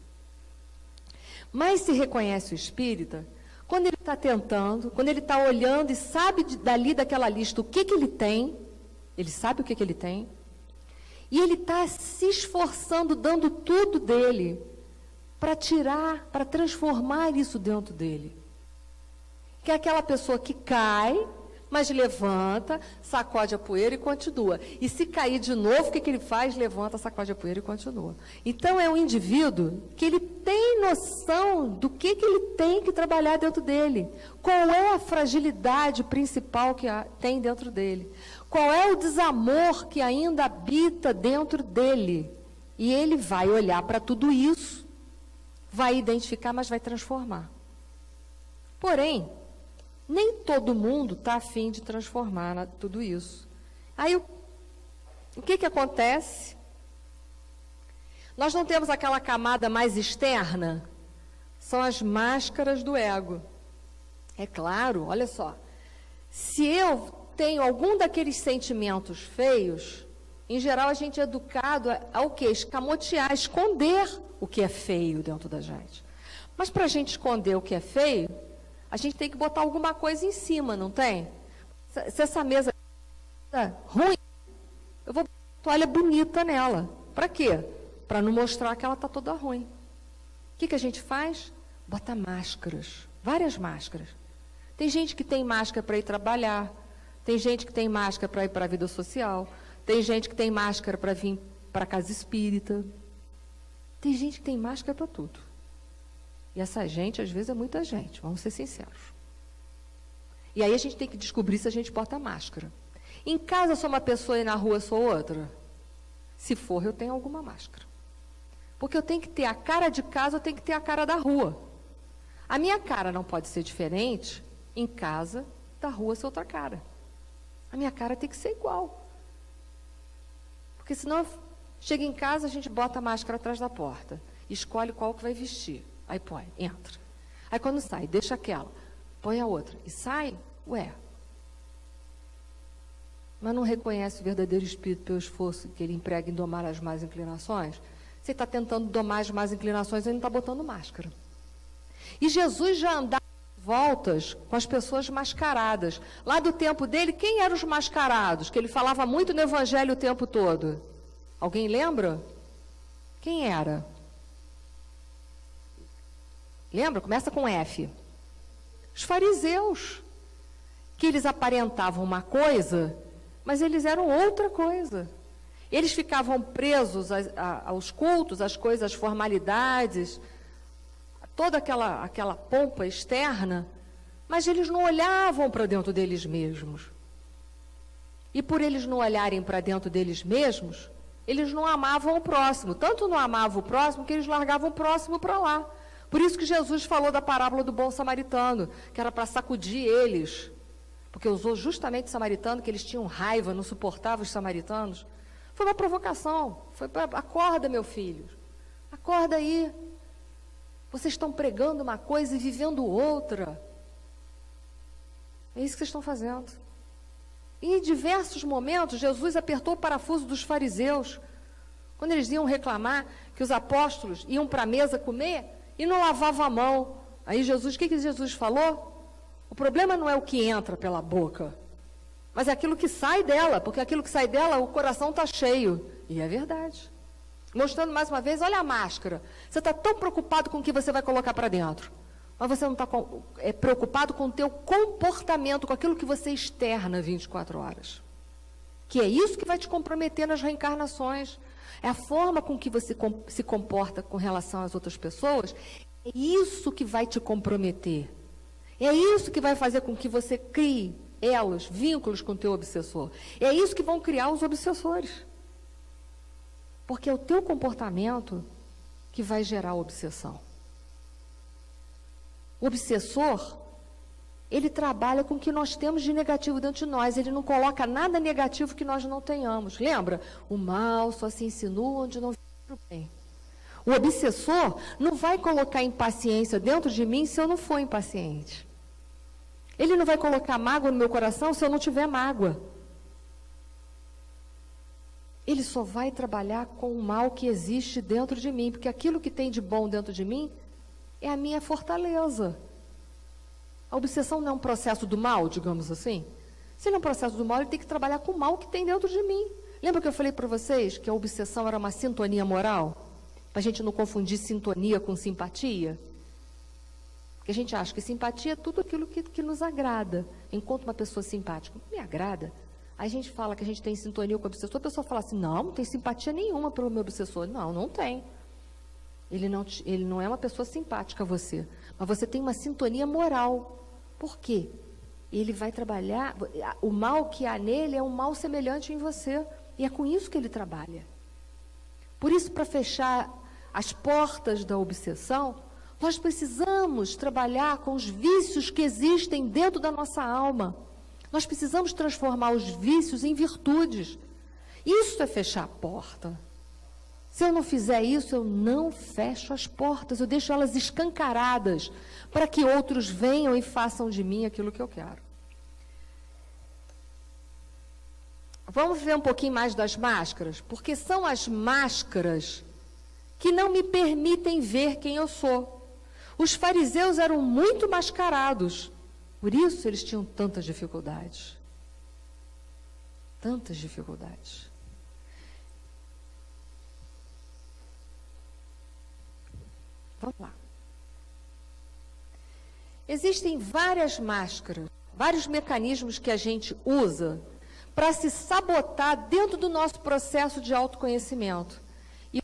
Mas se reconhece o espírita quando ele está tentando, quando ele está olhando e sabe dali daquela lista o que ele tem, ele sabe o que ele tem, e ele está se esforçando, dando tudo dele para tirar, para transformar isso dentro dele. Que é aquela pessoa que cai, mas levanta, sacode a poeira e continua. E se cair de novo, o que ele faz? Levanta, sacode a poeira e continua. Então, é um indivíduo que ele tem noção do que ele tem que trabalhar dentro dele. Qual é a fragilidade principal que tem dentro dele? Qual é o desamor que ainda habita dentro dele? E ele vai olhar para tudo isso, vai identificar, mas vai transformar. Porém, nem todo mundo está a fim de transformar tudo isso. Aí, o que acontece? Nós não temos aquela camada mais externa? São as máscaras do ego. É claro, olha só. Se eu tenho algum daqueles sentimentos feios, em geral a gente é educado ao quê? Escamotear, esconder o que é feio dentro da gente. Mas para a gente esconder o que é feio, a gente tem que botar alguma coisa em cima, não tem? Se essa mesa é ruim, eu vou botar uma toalha bonita nela. Para quê? Para não mostrar que ela está toda ruim. O que a gente faz? Bota máscaras, várias máscaras. Tem gente que tem máscara para ir trabalhar, tem gente que tem máscara para ir para a vida social, tem gente que tem máscara para vir para a casa espírita, tem gente que tem máscara para tudo. E essa gente, às vezes, é muita gente, vamos ser sinceros. E aí a gente tem que descobrir se a gente bota máscara. Em casa eu sou uma pessoa e na rua eu sou outra? Se for, eu tenho alguma máscara. Porque eu tenho que ter a cara de casa, eu tenho que ter a cara da rua. A minha cara não pode ser diferente em casa, da rua ser outra cara. A minha cara tem que ser igual. Porque senão, chega em casa, a gente bota a máscara atrás da porta, escolhe qual que vai vestir. Aí põe, entra. Aí quando sai, deixa aquela, põe a outra. E sai, mas não reconhece o verdadeiro espírito pelo esforço que ele emprega em domar as más inclinações? Você está tentando domar as más inclinações e não está botando máscara. E Jesus já andava voltas com as pessoas mascaradas. Lá do tempo dele, quem eram os mascarados? Que ele falava muito no Evangelho o tempo todo. Alguém lembra? Quem era? Lembra? Começa com F. Os fariseus. Que eles aparentavam uma coisa, mas eles eram outra coisa. Eles ficavam presos aos cultos, às coisas, às formalidades, toda aquela pompa externa, mas eles não olhavam para dentro deles mesmos. E por eles não olharem para dentro deles mesmos, eles não amavam o próximo. Tanto não amavam o próximo que eles largavam o próximo para lá. Por isso que Jesus falou da parábola do bom samaritano, que era para sacudir eles. Porque usou justamente o samaritano, que eles tinham raiva, não suportavam os samaritanos. Foi uma provocação. Foi para, acorda, meu filho. Acorda aí. Vocês estão pregando uma coisa e vivendo outra. É isso que vocês estão fazendo. E em diversos momentos, Jesus apertou o parafuso dos fariseus. Quando eles iam reclamar que os apóstolos iam para a mesa comer e não lavavam a mão. Aí Jesus, o que Jesus falou? O problema não é o que entra pela boca, mas é aquilo que sai dela, porque aquilo que sai dela, o coração está cheio. E é verdade. Mostrando mais uma vez, olha a máscara. Você está tão preocupado com o que você vai colocar para dentro, mas você não está preocupado com o teu comportamento, com aquilo que você externa 24 horas. Que é isso que vai te comprometer nas reencarnações. É a forma com que você se comporta com relação às outras pessoas, é isso que vai te comprometer. É isso que vai fazer com que você crie elos, vínculos com o teu obsessor. É isso que vão criar os obsessores. Porque é o teu comportamento que vai gerar a obsessão. O obsessor, ele trabalha com o que nós temos de negativo dentro de nós. Ele não coloca nada negativo que nós não tenhamos. Lembra? O mal só se insinua onde não vem o bem. O obsessor não vai colocar impaciência dentro de mim se eu não for impaciente. Ele não vai colocar mágoa no meu coração se eu não tiver mágoa. Ele só vai trabalhar com o mal que existe dentro de mim, porque aquilo que tem de bom dentro de mim é a minha fortaleza. A obsessão não é um processo do mal, digamos assim? Se ele é um processo do mal, ele tem que trabalhar com o mal que tem dentro de mim. Lembra que eu falei para vocês que a obsessão era uma sintonia moral? Para a gente não confundir sintonia com simpatia? Porque a gente acha que simpatia é tudo aquilo que nos agrada. Enquanto uma pessoa simpática me agrada, aí a gente fala que a gente tem sintonia com o obsessor, a pessoa fala assim, não tem simpatia nenhuma pelo meu obsessor. Não, não tem. Ele não é uma pessoa simpática a você, mas você tem uma sintonia moral. Por quê? Ele vai trabalhar, o mal que há nele é um mal semelhante em você, e é com isso que ele trabalha. Por isso, para fechar as portas da obsessão, nós precisamos trabalhar com os vícios que existem dentro da nossa alma. Nós precisamos transformar os vícios em virtudes. Isso é fechar a porta. Se eu não fizer isso, eu não fecho as portas, eu deixo elas escancaradas para que outros venham e façam de mim aquilo que eu quero. Vamos ver um pouquinho mais das máscaras, porque são as máscaras que não me permitem ver quem eu sou. Os fariseus eram muito mascarados, por isso eles tinham tantas dificuldades. Tantas dificuldades. Vamos lá. Existem várias máscaras, vários mecanismos que a gente usa para se sabotar dentro do nosso processo de autoconhecimento. E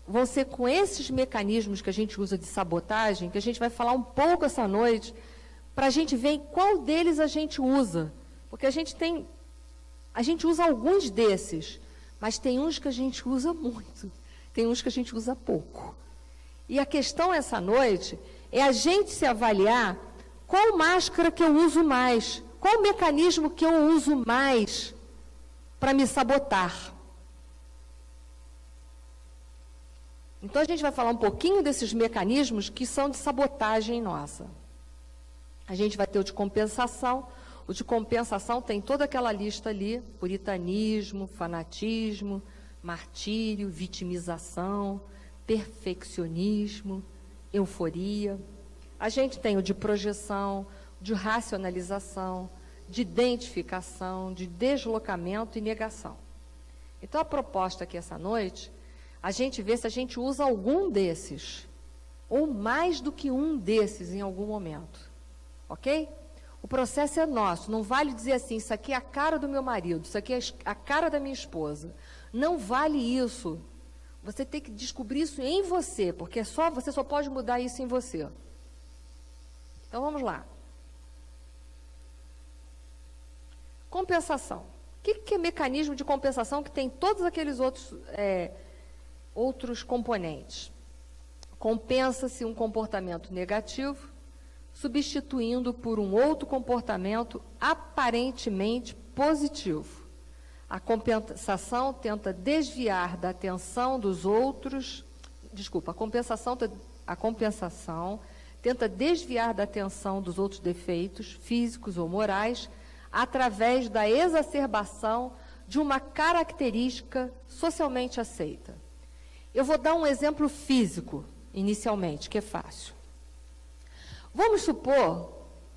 vão ser com esses mecanismos que a gente usa de sabotagem que a gente vai falar um pouco essa noite, para a gente ver em qual deles a gente usa. Porque a gente usa alguns desses, mas tem uns que a gente usa muito, tem uns que a gente usa pouco. E a questão essa noite é a gente se avaliar qual máscara que eu uso mais, qual mecanismo que eu uso mais para me sabotar. Então a gente vai falar um pouquinho desses mecanismos que são de sabotagem nossa. A gente vai ter o de compensação. O de compensação tem toda aquela lista ali: puritanismo, fanatismo, martírio, vitimização, perfeccionismo, euforia. A gente tem o de projeção, de racionalização, de identificação, de deslocamento e negação. Então, a proposta aqui essa noite, a gente vê se a gente usa algum desses, ou mais do que um desses em algum momento. Ok? O processo é nosso, não vale dizer assim, isso aqui é a cara do meu marido, isso aqui é a cara da minha esposa. Não vale isso. Você tem que descobrir isso em você, porque você só pode mudar isso em você. Então, vamos lá. Compensação. O que é mecanismo de compensação que tem todos aqueles outros componentes? Compensa-se um comportamento negativo, substituindo por um outro comportamento aparentemente positivo. A compensação tenta desviar da atenção dos outros, a compensação tenta desviar da atenção dos outros defeitos, físicos ou morais, através da exacerbação de uma característica socialmente aceita. Eu vou dar um exemplo físico, inicialmente, que é fácil. Vamos supor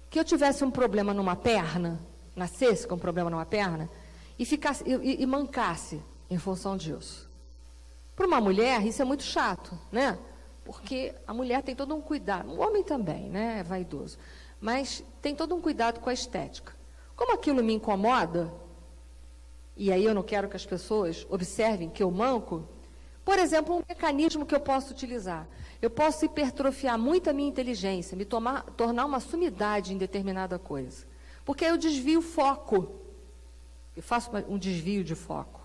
que eu tivesse um problema numa perna, nascesse com um problema numa perna, e mancasse em função disso. Para uma mulher, isso é muito chato, né? Porque a mulher tem todo um cuidado, o homem também, né? É vaidoso, mas tem todo um cuidado com a estética. Como aquilo me incomoda, e aí eu não quero que as pessoas observem que eu manco, por exemplo, um mecanismo que eu posso utilizar. Eu posso hipertrofiar muito a minha inteligência, me tornar uma sumidade em determinada coisa. Porque aí eu desvio o foco. Eu faço um desvio de foco.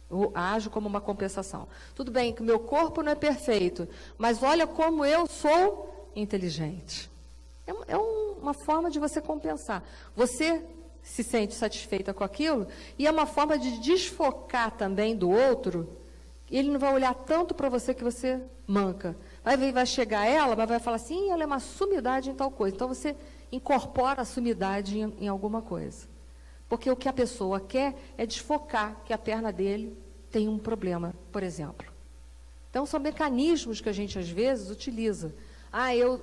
Eu ajo como uma compensação. Tudo bem que o meu corpo não é perfeito, mas olha como eu sou inteligente. É uma forma de você compensar. Você se sente satisfeita com aquilo, e é uma forma de desfocar também do outro. Ele não vai olhar tanto para você que você manca. Vai chegar ela, mas vai falar assim, ela é uma sumidade em tal coisa. Então, você incorpora a sumidade em alguma coisa. Porque o que a pessoa quer é desfocar que a perna dele tem um problema, por exemplo. Então, são mecanismos que a gente, às vezes, utiliza.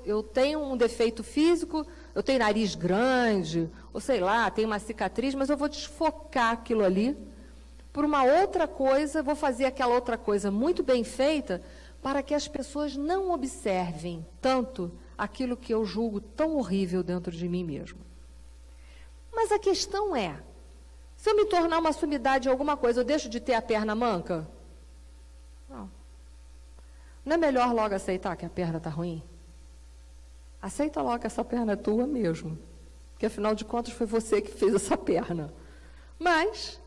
Eu tenho um defeito físico, eu tenho nariz grande, ou sei lá, tenho uma cicatriz, mas eu vou desfocar aquilo ali por uma outra coisa, vou fazer aquela outra coisa muito bem feita, para que as pessoas não observem tanto aquilo que eu julgo tão horrível dentro de mim mesmo. Mas a questão é, se eu me tornar uma sumidade em alguma coisa, eu deixo de ter a perna manca? Não. Não é melhor logo aceitar que a perna está ruim? Aceita logo que essa perna é tua mesmo. Porque, afinal de contas, foi você que fez essa perna. Mas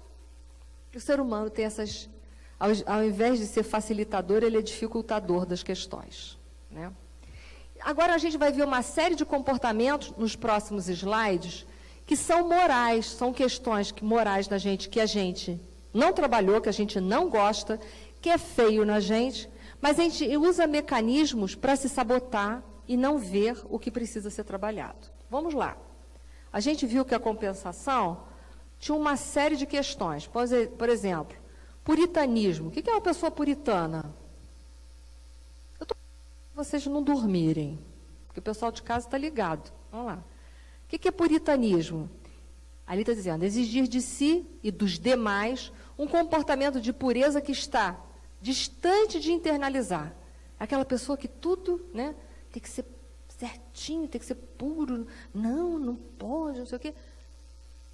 o ser humano tem essas... Ao invés de ser facilitador, ele é dificultador das questões, né? Agora a gente vai ver uma série de comportamentos nos próximos slides que são morais, são questões morais da gente que a gente não trabalhou, que a gente não gosta, que é feio na gente, mas a gente usa mecanismos para se sabotar e não ver o que precisa ser trabalhado. Vamos lá. A gente viu que a compensação tinha uma série de questões. Por exemplo, puritanismo. O que é uma pessoa puritana? Eu estou para vocês não dormirem, porque o pessoal de casa está ligado. Vamos lá. O que é puritanismo? Ali está dizendo, exigir de si e dos demais um comportamento de pureza que está distante de internalizar. Aquela pessoa que tudo, né, tem que ser certinho, tem que ser puro. Não pode, não sei o quê.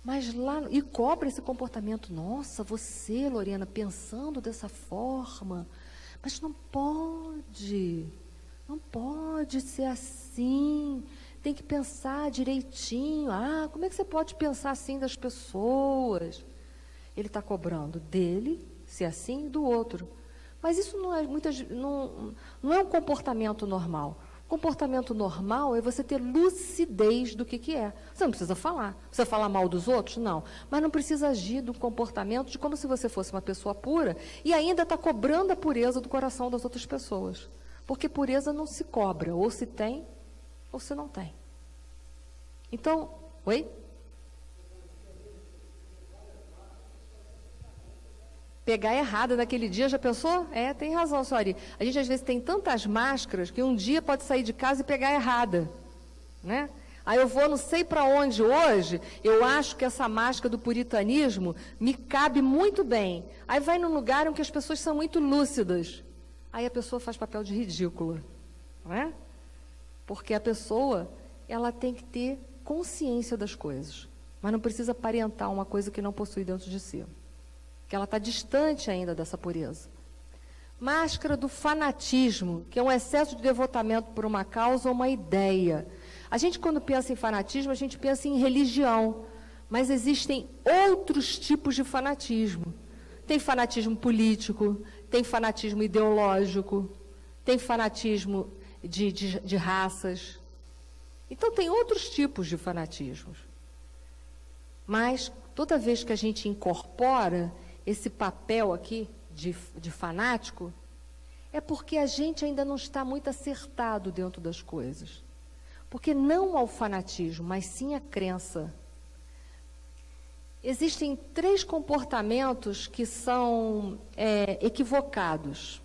Mas lá, e cobra esse comportamento. Nossa, você, Lorena, pensando dessa forma, mas não pode ser assim, tem que pensar direitinho. Ah, como é que você pode pensar assim das pessoas? Ele está cobrando dele, ser assim, e do outro. Mas isso não é um comportamento normal. Comportamento normal é você ter lucidez do que é. Você não precisa falar. Precisa falar mal dos outros? Não. Mas não precisa agir do comportamento de como se você fosse uma pessoa pura e ainda está cobrando a pureza do coração das outras pessoas. Porque pureza não se cobra. Ou se tem, ou se não tem. Então, oi? Pegar errado naquele dia, já pensou? Tem razão, senhora. A gente às vezes tem tantas máscaras que um dia pode sair de casa e pegar errada, né? Aí eu vou não sei para onde hoje, eu acho que essa máscara do puritanismo me cabe muito bem. Aí vai num lugar em que as pessoas são muito lúcidas. Aí a pessoa faz papel de ridícula, não é? Porque a pessoa, ela tem que ter consciência das coisas, mas não precisa aparentar uma coisa que não possui dentro de si. Que ela está distante ainda dessa pureza. Máscara do fanatismo, que é um excesso de devotamento por uma causa ou uma ideia. A gente, quando pensa em fanatismo, a gente pensa em religião, mas existem outros tipos de fanatismo. Tem fanatismo político, tem fanatismo ideológico, tem fanatismo de raças. Então, tem outros tipos de fanatismos. Mas, toda vez que a gente incorpora esse papel aqui de fanático, é porque a gente ainda não está muito acertado dentro das coisas. Porque não ao fanatismo, mas sim à crença. Existem 3 comportamentos que são equivocados.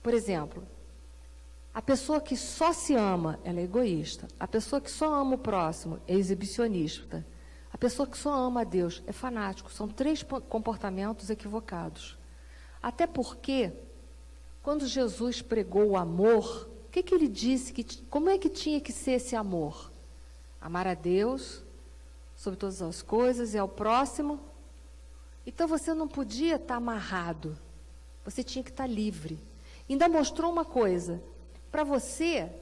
Por exemplo, a pessoa que só se ama, ela é egoísta. A pessoa que só ama o próximo é exibicionista. A pessoa que só ama a Deus é fanático. São 3 comportamentos equivocados. Até porque, quando Jesus pregou o amor, o que ele disse? Como é que tinha que ser esse amor? Amar a Deus sobre todas as coisas e ao próximo. Então você não podia estar amarrado. Você tinha que estar livre. Ainda mostrou uma coisa. Para você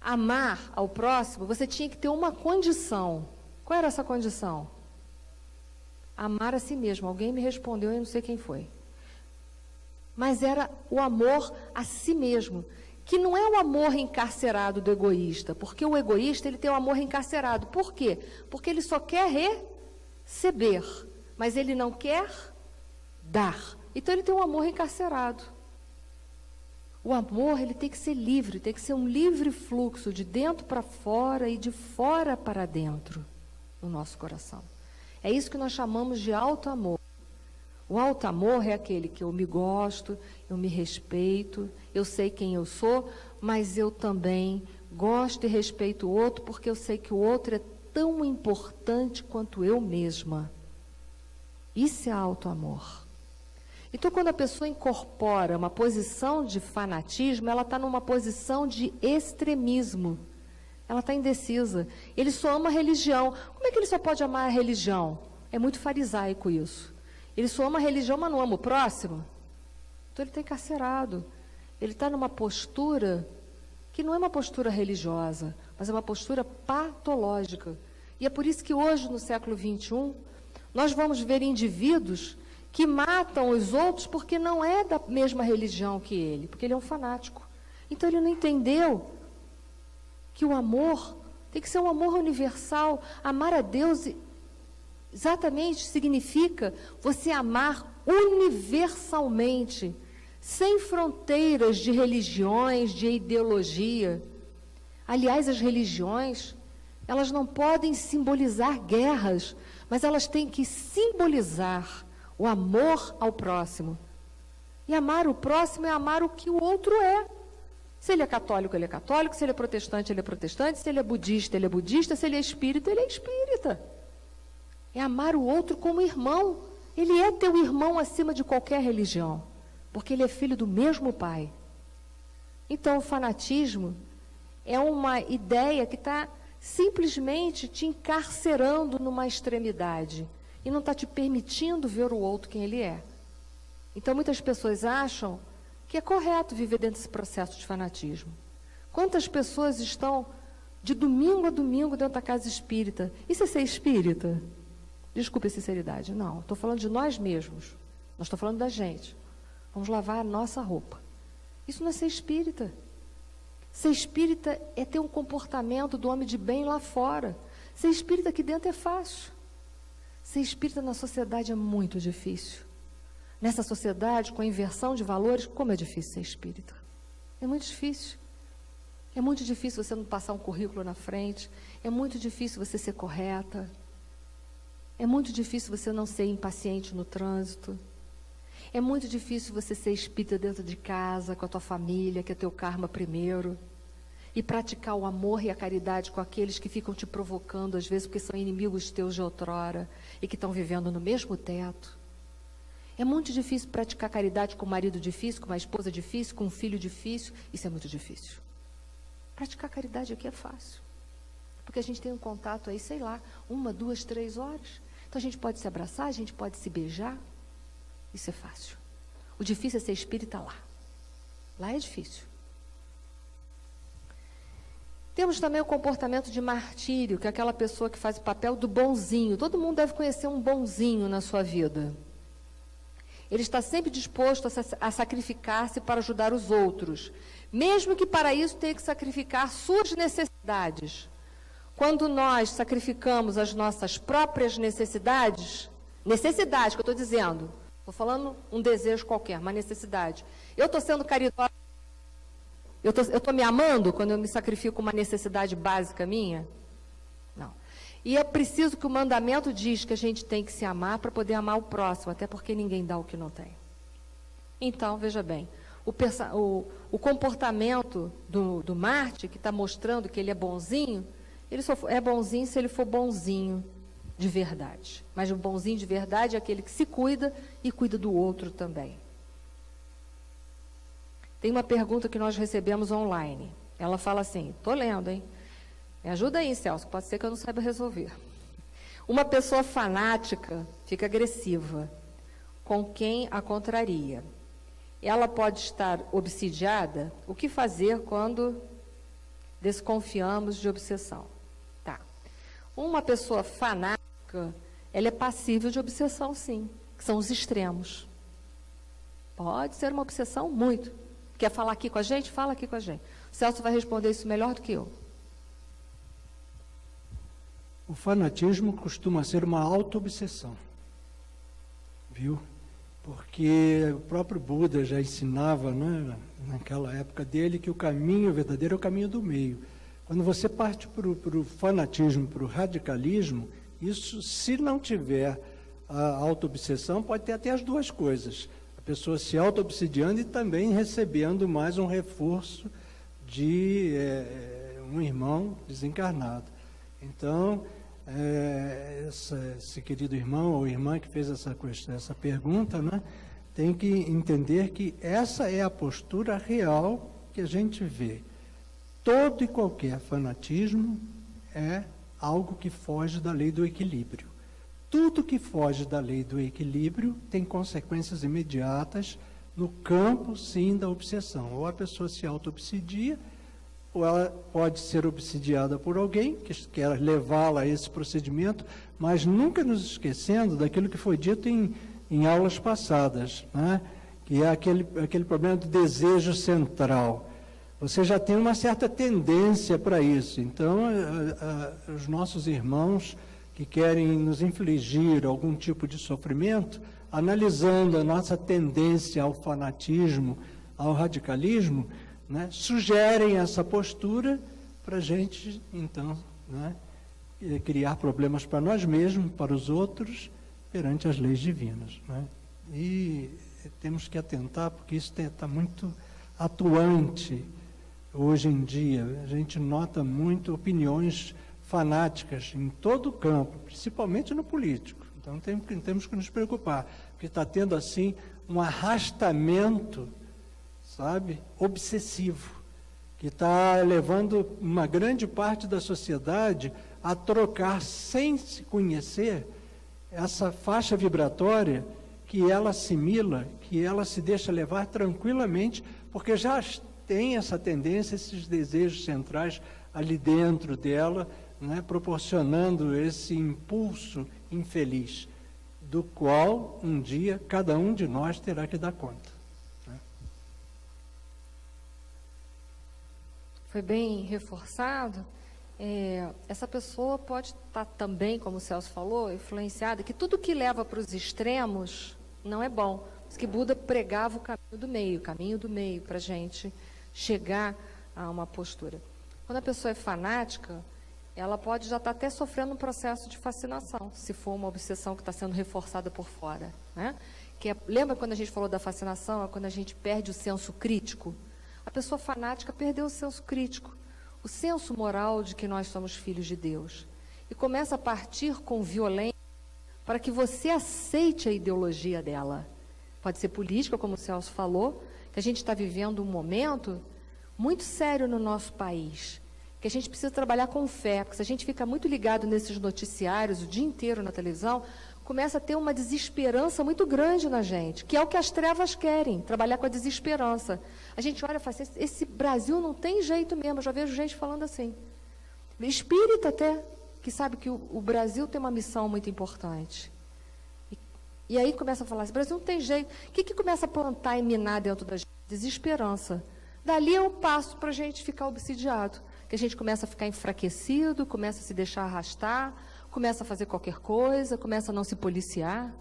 amar ao próximo, você tinha que ter uma condição. Qual era essa condição? Amar a si mesmo. Alguém me respondeu, eu não sei quem foi. Mas era o amor a si mesmo, que não é o amor encarcerado do egoísta, porque o egoísta ele tem o amor encarcerado. Por quê? Porque ele só quer receber, mas ele não quer dar. Então ele tem um amor encarcerado. O amor, ele tem que ser livre, tem que ser um livre fluxo de dentro para fora e de fora para dentro no nosso coração. É isso que nós chamamos de alto amor. O alto amor é aquele que eu me gosto, eu me respeito, eu sei quem eu sou, mas eu também gosto e respeito o outro porque eu sei que o outro é tão importante quanto eu mesma. Isso é alto amor. Então, quando a pessoa incorpora uma posição de fanatismo, ela está numa posição de extremismo. Ela está indecisa. Ele só ama a religião. Como é que ele só pode amar a religião? É muito farisaico isso. Ele só ama a religião, mas não ama o próximo. Então, ele está encarcerado. Ele está numa postura que não é uma postura religiosa, mas é uma postura patológica. E é por isso que hoje, no século XXI, nós vamos ver indivíduos que matam os outros porque não é da mesma religião que ele, porque ele é um fanático. Então ele não entendeu que o amor tem que ser um amor universal. Amar a Deus exatamente significa você amar universalmente, sem fronteiras de religiões, de ideologia. Aliás, as religiões, elas não podem simbolizar guerras, mas elas têm que simbolizar o amor ao próximo. E amar o próximo é amar o que o outro é. Se ele é católico, ele é católico. Se ele é protestante, ele é protestante. Se ele é budista, ele é budista. Se ele é espírita, ele é espírita. É amar o outro como irmão. Ele é teu irmão acima de qualquer religião, porque ele é filho do mesmo pai. Então, o fanatismo é uma ideia que está simplesmente te encarcerando numa extremidade e não está te permitindo ver o outro quem ele é. Então, muitas pessoas acham que é correto viver dentro desse processo de fanatismo. Quantas pessoas estão de domingo a domingo dentro da casa espírita? Isso é ser espírita? Desculpe a sinceridade. Não, estou falando de nós mesmos. Não estou falando da gente. Vamos lavar a nossa roupa. Isso não é ser espírita. Ser espírita é ter um comportamento do homem de bem lá fora. Ser espírita aqui dentro é fácil. Ser espírita na sociedade é muito difícil. Nessa sociedade, com a inversão de valores, como é difícil ser espírita. É muito difícil. É muito difícil você não passar um currículo na frente. É muito difícil você ser correta. É muito difícil você não ser impaciente no trânsito. É muito difícil você ser espírita dentro de casa, com a tua família, que é teu karma primeiro. E praticar o amor e a caridade com aqueles que ficam te provocando, às vezes, porque são inimigos teus de outrora e que estão vivendo no mesmo teto. É muito difícil praticar caridade com um marido difícil, com uma esposa difícil, com um filho difícil. Isso é muito difícil. Praticar caridade aqui é fácil. Porque a gente tem um contato aí, sei lá, 1, 2, 3 horas. Então a gente pode se abraçar, a gente pode se beijar. Isso é fácil. O difícil é ser espírita lá. Lá é difícil. Temos também o comportamento de martírio, que é aquela pessoa que faz o papel do bonzinho. Todo mundo deve conhecer um bonzinho na sua vida. Ele está sempre disposto a sacrificar-se para ajudar os outros, mesmo que para isso tenha que sacrificar suas necessidades. Quando nós sacrificamos as nossas próprias necessidades que eu estou dizendo, estou falando um desejo qualquer, uma necessidade. Eu estou sendo caridosa, eu estou me amando quando eu me sacrifico uma necessidade básica minha? Não. E é preciso que o mandamento diz que a gente tem que se amar para poder amar o próximo, até porque ninguém dá o que não tem. Então, veja bem, o comportamento do Marte, que está mostrando que ele é bonzinho, ele só é bonzinho se ele for bonzinho de verdade. Mas o bonzinho de verdade é aquele que se cuida e cuida do outro também. Tem uma pergunta que nós recebemos online. Ela fala assim, estou lendo, hein? Me ajuda aí, Celso, pode ser que eu não saiba resolver. Uma pessoa fanática fica agressiva com quem a contraria. Ela pode estar obsidiada? O que fazer quando desconfiamos de obsessão? Tá. Uma pessoa fanática, ela é passível de obsessão, sim, que são os extremos. Pode ser uma obsessão, muito. Quer falar aqui com a gente? Fala aqui com a gente. O Celso vai responder isso melhor do que eu. O fanatismo costuma ser uma auto-obsessão, viu? Porque o próprio Buda já ensinava, né, naquela época dele, que o caminho verdadeiro é o caminho do meio. Quando você parte para o fanatismo, para o radicalismo, isso, se não tiver a auto-obsessão, pode ter até as duas coisas. A pessoa se auto-obsidiando e também recebendo mais um reforço de um irmão desencarnado. Então, esse querido irmão ou irmã que fez essa pergunta, né, tem que entender que essa é a postura real que a gente vê. Todo e qualquer fanatismo é algo que foge da lei do equilíbrio. Tudo que foge da lei do equilíbrio tem consequências imediatas no campo, sim, da obsessão. Ou a pessoa se auto-obsidia, ou ela pode ser obsidiada por alguém que quer levá-la a esse procedimento, mas nunca nos esquecendo daquilo que foi dito em aulas passadas, né? Que é aquele problema do desejo central. Você já tem uma certa tendência para isso. Então, os nossos irmãos que querem nos infligir algum tipo de sofrimento, analisando a nossa tendência ao fanatismo, ao radicalismo, né, sugerem essa postura para a gente, então, né, criar problemas para nós mesmos, para os outros, perante as leis divinas, né? E temos que atentar, porque isso está muito atuante hoje em dia. A gente nota muito opiniões fanáticas em todo o campo, principalmente no político. Então temos que nos preocupar, porque está tendo assim um arrastamento, sabe, obsessivo, que está levando uma grande parte da sociedade a trocar, sem se conhecer, essa faixa vibratória que ela assimila, que ela se deixa levar tranquilamente, porque já tem essa tendência, esses desejos centrais ali dentro dela, né, proporcionando esse impulso infeliz, do qual um dia cada um de nós terá que dar conta, né? Foi bem reforçado. Essa pessoa pode estar também, como o Celso falou, influenciada, que tudo que leva para os extremos não é bom. Diz que Buda pregava o caminho do meio, para a gente chegar a uma postura. Quando a pessoa é fanática, ela pode já estar até sofrendo um processo de fascinação, se for uma obsessão que está sendo reforçada por fora, né? Lembra quando a gente falou da fascinação, é quando a gente perde o senso crítico? A pessoa fanática perdeu o senso crítico, o senso moral de que nós somos filhos de Deus, e começa a partir com violência para que você aceite a ideologia dela. Pode ser política, como o Celso falou, que a gente está vivendo um momento muito sério no nosso país, que a gente precisa trabalhar com fé, porque se a gente fica muito ligado nesses noticiários o dia inteiro na televisão, começa a ter uma desesperança muito grande na gente, que é o que as trevas querem, trabalhar com a desesperança. A gente olha e fala assim, esse Brasil não tem jeito mesmo, eu já vejo gente falando assim. Espírita até, que sabe que o Brasil tem uma missão muito importante. E aí começa a falar, esse Brasil não tem jeito. O que começa a plantar e minar dentro da gente? Desesperança. Dali é um passo para a gente ficar obsidiado, que a gente começa a ficar enfraquecido, começa a se deixar arrastar, começa a fazer qualquer coisa, começa a não se policiar.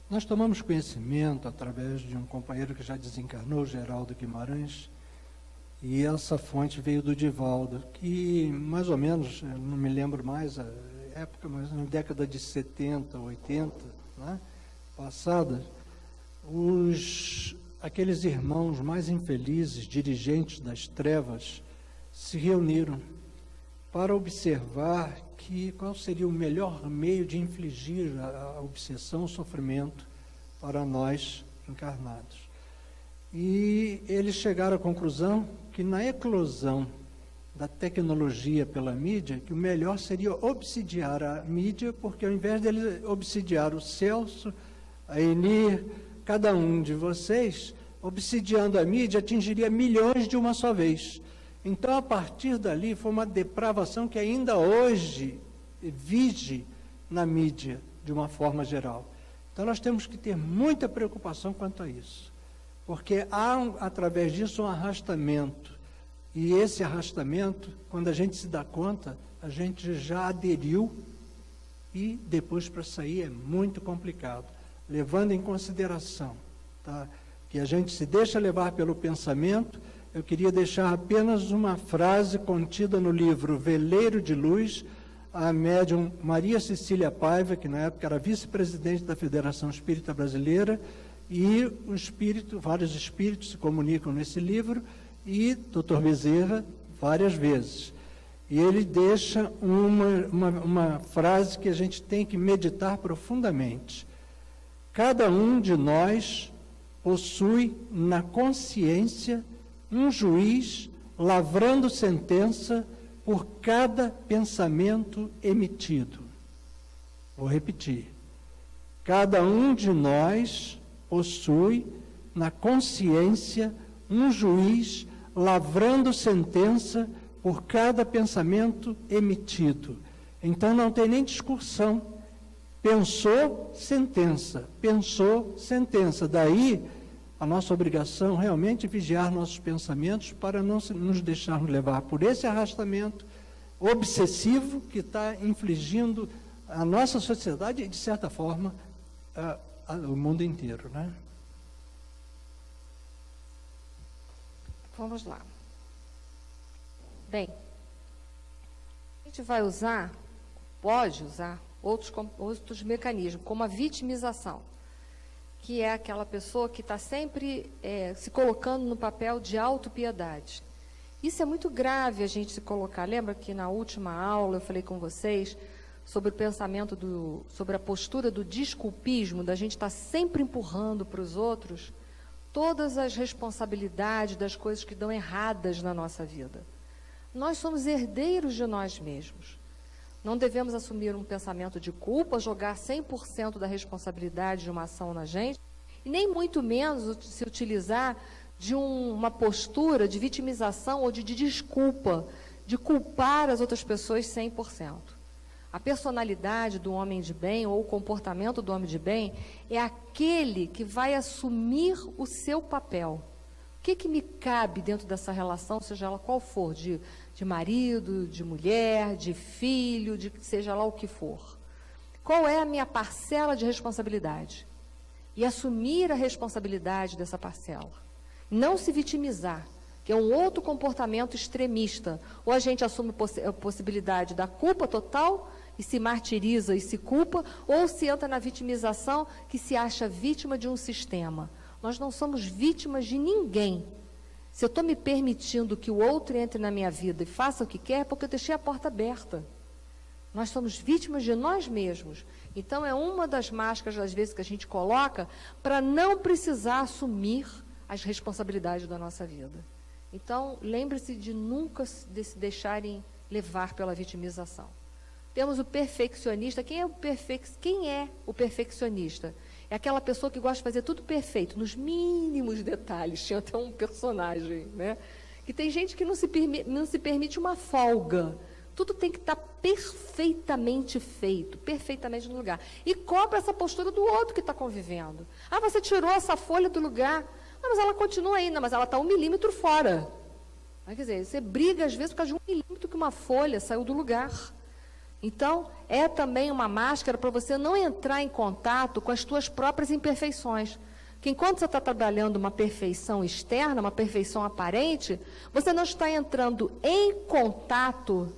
Nós tomamos conhecimento através de um companheiro que já desencarnou, Geraldo Guimarães, e essa fonte veio do Divaldo, que mais ou menos, não me lembro mais a época, mas na década de 70, 80, né, passada, aqueles irmãos mais infelizes, dirigentes das trevas, se reuniram para observar qual seria o melhor meio de infligir a obsessão, o sofrimento para nós encarnados. E eles chegaram à conclusão que na eclosão da tecnologia pela mídia, que o melhor seria obsidiar a mídia, porque ao invés deles obsidiar o Celso, a Enir, cada um de vocês, obsidiando a mídia, atingiria milhões de uma só vez. Então, a partir dali, foi uma depravação que ainda hoje vige na mídia, de uma forma geral. Então, nós temos que ter muita preocupação quanto a isso, porque há, através disso, um arrastamento. E esse arrastamento, quando a gente se dá conta, a gente já aderiu e depois para sair é muito complicado, levando em consideração, tá, que a gente se deixa levar pelo pensamento. Eu queria deixar apenas uma frase contida no livro Veleiro de Luz, a médium Maria Cecília Paiva, que na época era vice-presidente da Federação Espírita Brasileira, e vários espíritos se comunicam nesse livro, e Dr. Bezerra várias vezes. E ele deixa uma frase que a gente tem que meditar profundamente. Cada um de nós possui na consciência um juiz lavrando sentença por cada pensamento emitido. Vou repetir. Cada um de nós possui na consciência um juiz lavrando sentença por cada pensamento emitido. Então não tem nem discussão. Pensou, sentença. Pensou, sentença. Daí a nossa obrigação realmente é vigiar nossos pensamentos para não nos deixarmos levar por esse arrastamento obsessivo que está infligindo a nossa sociedade e, de certa forma, o mundo inteiro, né? Vamos lá. Bem, a gente vai usar, pode usar, outros mecanismos, como a vitimização, que é aquela pessoa que está sempre se colocando no papel de autopiedade. Isso é muito grave a gente se colocar. Lembra que na última aula eu falei com vocês sobre o pensamento, sobre a postura do desculpismo, da gente estar sempre empurrando para os outros todas as responsabilidades das coisas que dão erradas na nossa vida. Nós somos herdeiros de nós mesmos. Não devemos assumir um pensamento de culpa, jogar 100% da responsabilidade de uma ação na gente, e nem muito menos se utilizar de uma postura de vitimização ou de desculpa, de culpar as outras pessoas 100%. A personalidade do homem de bem, ou o comportamento do homem de bem, é aquele que vai assumir o seu papel. O que me cabe dentro dessa relação, seja ela qual for, de marido, de mulher, de filho, de seja lá o que for? Qual é a minha parcela de responsabilidade? E assumir a responsabilidade dessa parcela. Não se vitimizar, que é um outro comportamento extremista. Ou a gente assume a possibilidade da culpa total e se martiriza e se culpa, ou se entra na vitimização que se acha vítima de um sistema. Nós não somos vítimas de ninguém. Se eu estou me permitindo que o outro entre na minha vida e faça o que quer, é porque eu deixei a porta aberta. Nós somos vítimas de nós mesmos. Então, é uma das máscaras, às vezes, que a gente coloca para não precisar assumir as responsabilidades da nossa vida. Então, lembre-se de nunca se deixarem levar pela vitimização. Temos o perfeccionista. Quem é o perfeccionista? É aquela pessoa que gosta de fazer tudo perfeito, nos mínimos detalhes. Tinha até um personagem, né? Que tem gente que não se permite uma folga. Tudo tem que estar perfeitamente feito, perfeitamente no lugar. E cobra essa postura do outro que está convivendo. Ah, você tirou essa folha do lugar. Ah, mas ela continua ainda, mas ela está 1 milímetro fora. Quer dizer, você briga às vezes por causa de 1 milímetro que uma folha saiu do lugar. Então, é também uma máscara para você não entrar em contato com as suas próprias imperfeições. Que enquanto você está trabalhando uma perfeição externa, uma perfeição aparente, você não está entrando em contato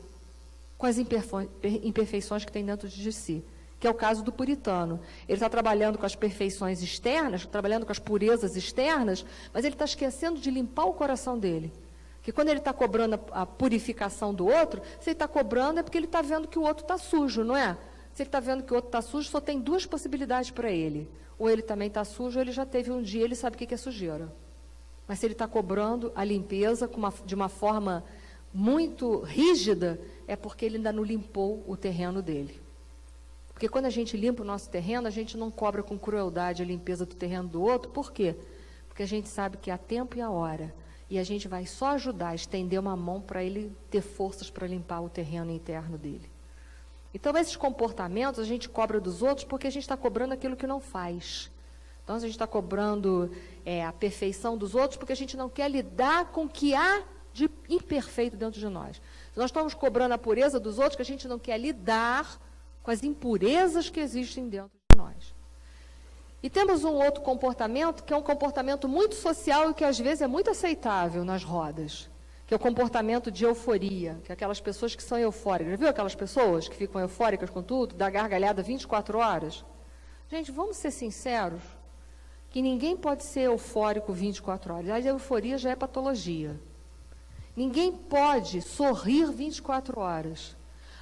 com as imperfeições que tem dentro de si, que é o caso do puritano. Ele está trabalhando com as perfeições externas, trabalhando com as purezas externas, mas ele está esquecendo de limpar o coração dele. Que quando ele está cobrando a purificação do outro, se ele está cobrando é porque ele está vendo que o outro está sujo, não é? Se ele está vendo que o outro está sujo, só tem 2 possibilidades para ele. Ou ele também está sujo, ou ele já teve um dia, ele sabe o que é sujeira. Mas se ele está cobrando a limpeza de uma forma muito rígida, é porque ele ainda não limpou o terreno dele. Porque quando a gente limpa o nosso terreno, a gente não cobra com crueldade a limpeza do terreno do outro. Por quê? Porque a gente sabe que há tempo e há hora. E a gente vai só ajudar, estender uma mão para ele ter forças para limpar o terreno interno dele. Então, esses comportamentos a gente cobra dos outros porque a gente está cobrando aquilo que não faz. Então, a gente está cobrando a perfeição dos outros porque a gente não quer lidar com o que há de imperfeito dentro de nós. Nós estamos cobrando a pureza dos outros porque a gente não quer lidar com as impurezas que existem dentro de nós. E temos um outro comportamento, que é um comportamento muito social e que às vezes é muito aceitável nas rodas, que é o comportamento de euforia, que é aquelas pessoas que são eufóricas. Viu aquelas pessoas que ficam eufóricas com tudo, dá gargalhada 24 horas? Gente, vamos ser sinceros, que ninguém pode ser eufórico 24 horas. A euforia já é patologia. Ninguém pode sorrir 24 horas.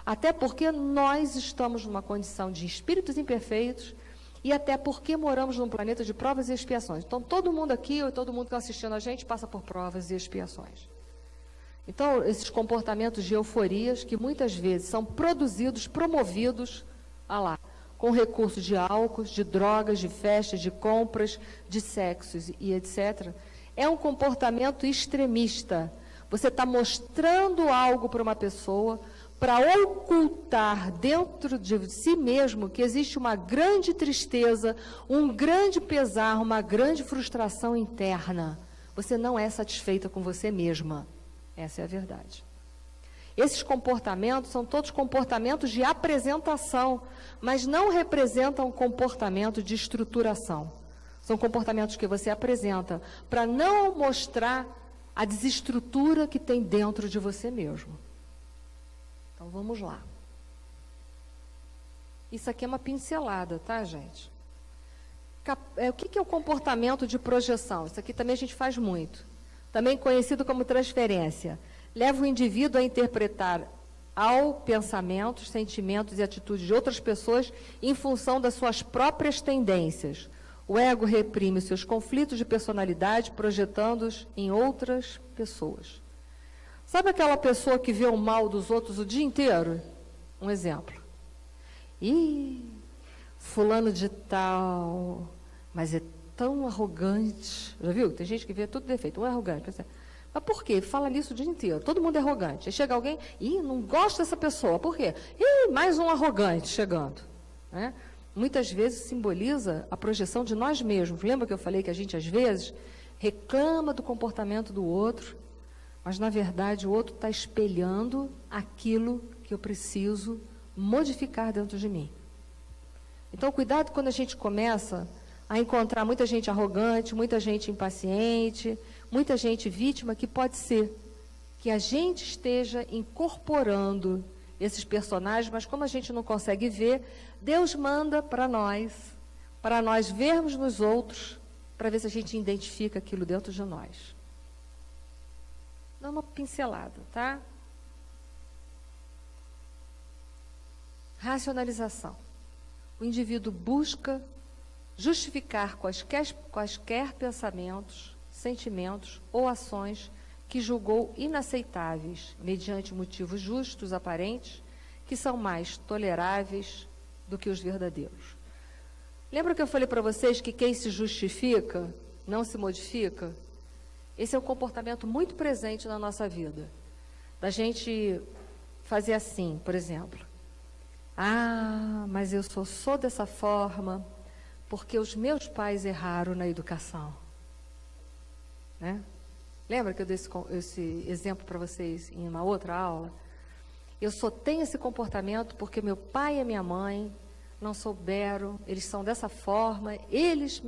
Até porque nós estamos numa condição de espíritos imperfeitos e até porque moramos num planeta de provas e expiações. Então, todo mundo aqui, ou todo mundo que está assistindo a gente, passa por provas e expiações. Então, esses comportamentos de euforias, que muitas vezes são produzidos, promovidos, com recursos de álcool, de drogas, de festas, de compras, de sexos e etc., é um comportamento extremista. Você está mostrando algo para uma pessoa para ocultar dentro de si mesmo que existe uma grande tristeza, um grande pesar, uma grande frustração interna. Você não é satisfeita com você mesma. Essa é a verdade. Esses comportamentos são todos comportamentos de apresentação, mas não representam um comportamento de estruturação. São comportamentos que você apresenta para não mostrar a desestrutura que tem dentro de você mesmo. Então, vamos lá. Isso aqui é uma pincelada, tá, gente? O que é o comportamento de projeção? Isso aqui também a gente faz muito. Também conhecido como transferência. Leva o indivíduo a interpretar ao pensamentos, sentimentos e atitudes de outras pessoas em função das suas próprias tendências. O ego reprime os seus conflitos de personalidade, projetando-os em outras pessoas. Sabe aquela pessoa que vê o mal dos outros o dia inteiro? Um exemplo. Ih, fulano de tal, mas é tão arrogante. Já viu? Tem gente que vê tudo defeito. Um é arrogante. Mas por quê? Fala nisso o dia inteiro. Todo mundo é arrogante. Aí chega alguém, não gosto dessa pessoa. Por quê? Mais um arrogante chegando. Né? Muitas vezes simboliza a projeção de nós mesmos. Lembra que eu falei que a gente, às vezes, reclama do comportamento do outro, mas, na verdade, o outro está espelhando aquilo que eu preciso modificar dentro de mim. Então, cuidado quando a gente começa a encontrar muita gente arrogante, muita gente impaciente, muita gente vítima, que pode ser que a gente esteja incorporando esses personagens, mas como a gente não consegue ver, Deus manda para nós vermos nos outros, para ver se a gente identifica aquilo dentro de nós. Dá uma pincelada, tá? Racionalização. O indivíduo busca justificar quaisquer pensamentos, sentimentos ou ações que julgou inaceitáveis, mediante motivos justos, aparentes, que são mais toleráveis do que os verdadeiros. Lembra que eu falei para vocês que quem se justifica não se modifica? Esse é um comportamento muito presente na nossa vida. Da gente fazer assim, por exemplo. Mas eu sou dessa forma porque os meus pais erraram na educação. Né? Lembra que eu dei esse exemplo para vocês em uma outra aula? Eu só tenho esse comportamento porque meu pai e minha mãe não souberam, eles são dessa forma, eles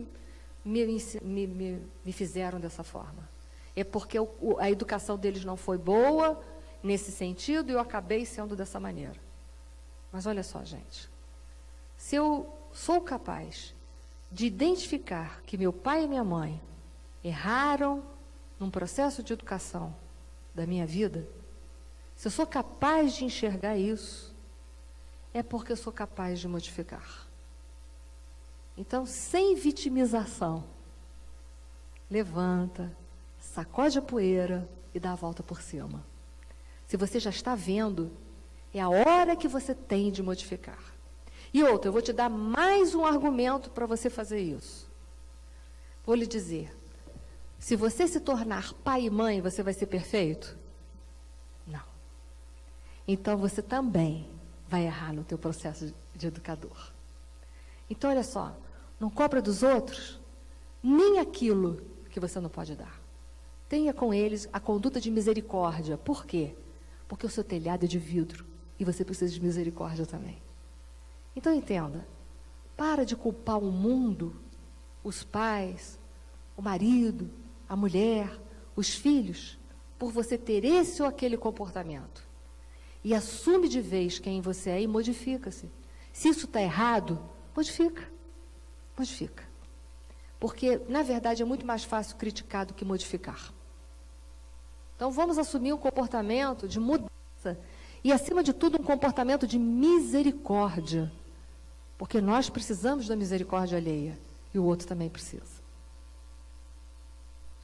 me fizeram dessa forma. É porque a educação deles não foi boa nesse sentido e eu acabei sendo dessa maneira. Mas olha só, gente. Se eu sou capaz de identificar que meu pai e minha mãe erraram num processo de educação da minha vida, se eu sou capaz de enxergar isso, é porque eu sou capaz de modificar. Então, sem vitimização, levanta, sacode a poeira e dá a volta por cima. Se você já está vendo, é a hora que você tem de modificar. E outra, eu vou te dar mais um argumento para você fazer isso. Vou lhe dizer, se você se tornar pai e mãe, você vai ser perfeito? Não. Então, você também vai errar no teu processo de educador. Então, olha só, não cobra dos outros nem aquilo que você não pode dar. Tenha com eles a conduta de misericórdia. Por quê? Porque o seu telhado é de vidro e você precisa de misericórdia também. Então, entenda, para de culpar o mundo, os pais, o marido, a mulher, os filhos, por você ter esse ou aquele comportamento. E assume de vez quem você é e modifica-se. Se isso está errado, modifica. Modifica. Porque, na verdade, é muito mais fácil criticar do que modificar. Então, vamos assumir um comportamento de mudança e, acima de tudo, um comportamento de misericórdia. Porque nós precisamos da misericórdia alheia e o outro também precisa.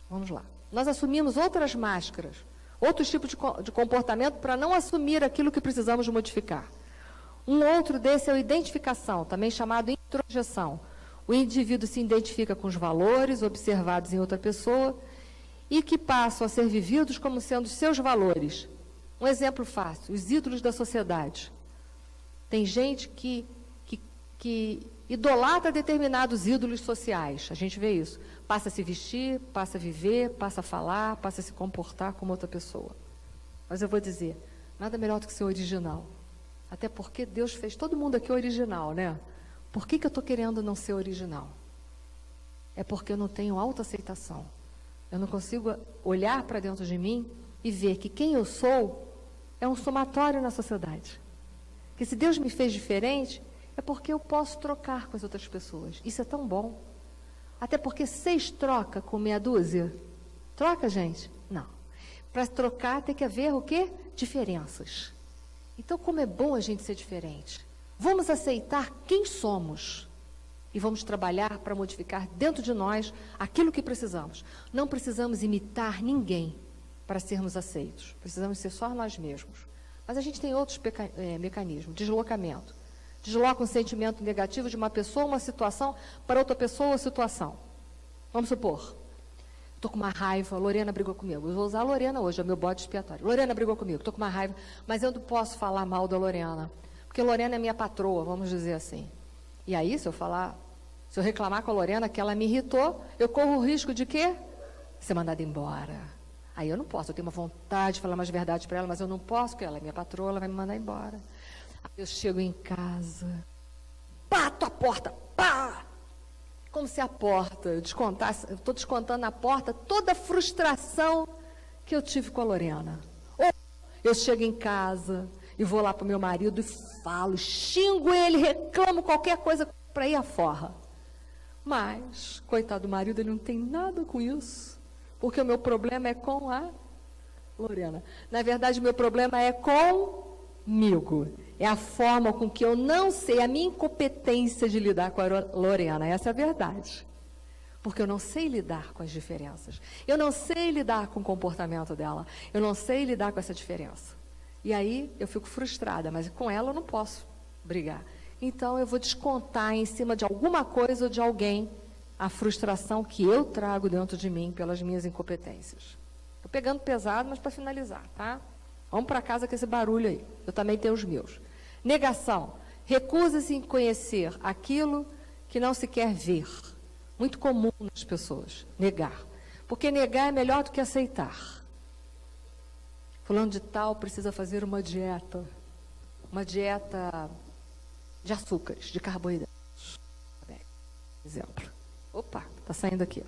Vamos lá. Nós assumimos outras máscaras, outros tipos de comportamento para não assumir aquilo que precisamos modificar. Um outro desse é a identificação, também chamado introjeção. O indivíduo se identifica com os valores observados em outra pessoa e que passam a ser vividos como sendo seus valores. Um exemplo fácil, os ídolos da sociedade. Tem gente que idolatra determinados ídolos sociais. A gente vê isso. Passa a se vestir, passa a viver, passa a falar, passa a se comportar como outra pessoa. Mas eu vou dizer, nada melhor do que ser original. Até porque Deus fez todo mundo aqui original, né? Por que eu estou querendo não ser original? É porque eu não tenho autoaceitação. Eu não consigo olhar para dentro de mim e ver que quem eu sou é um somatório na sociedade. Que se Deus me fez diferente, é porque eu posso trocar com as outras pessoas. Isso é tão bom. Até porque 6 troca com meia dúzia. Troca, gente? Não. Para trocar tem que haver o quê? Diferenças. Então, como é bom a gente ser diferente. Vamos aceitar quem somos. E vamos trabalhar para modificar dentro de nós aquilo que precisamos. Não precisamos imitar ninguém para sermos aceitos. Precisamos ser só nós mesmos. Mas a gente tem outros mecanismos. Deslocamento. Desloca um sentimento negativo de uma pessoa, uma situação, para outra pessoa ou situação. Vamos supor, estou com uma raiva, a Lorena brigou comigo. Eu vou usar a Lorena hoje, é o meu bode expiatório. Lorena brigou comigo, estou com uma raiva, mas eu não posso falar mal da Lorena, porque a Lorena é minha patroa, vamos dizer assim. E aí, se eu reclamar com a Lorena que ela me irritou, eu corro o risco de quê? Ser mandada embora. Aí eu não posso, eu tenho uma vontade de falar mais verdade para ela, mas eu não posso, porque ela é minha patroa, ela vai me mandar embora. Aí eu chego em casa, bato a porta, pá! Como se a porta, eu estou descontando na porta toda a frustração que eu tive com a Lorena. Ou eu chego em casa e vou lá para o meu marido e falo, xingo ele, reclamo qualquer coisa para ir à forra. Mas, coitado do marido, ele não tem nada com isso, porque o meu problema é com a Lorena. Na verdade, o meu problema é comigo. É a forma com que eu não sei, a minha incompetência de lidar com a Lorena. Essa é a verdade. Porque eu não sei lidar com as diferenças. Eu não sei lidar com o comportamento dela. Eu não sei lidar com essa diferença. E aí eu fico frustrada, mas com ela eu não posso brigar. Então eu vou descontar em cima de alguma coisa ou de alguém a frustração que eu trago dentro de mim pelas minhas incompetências. Estou pegando pesado, mas para finalizar, tá? Vamos para casa com esse barulho aí. Eu também tenho os meus. Negação. Recusa-se em conhecer aquilo que não se quer ver. Muito comum nas pessoas. Negar. Porque negar é melhor do que aceitar. Fulano de tal precisa fazer uma dieta. Uma dieta de açúcares, de carboidratos. Exemplo. Opa, está saindo aqui.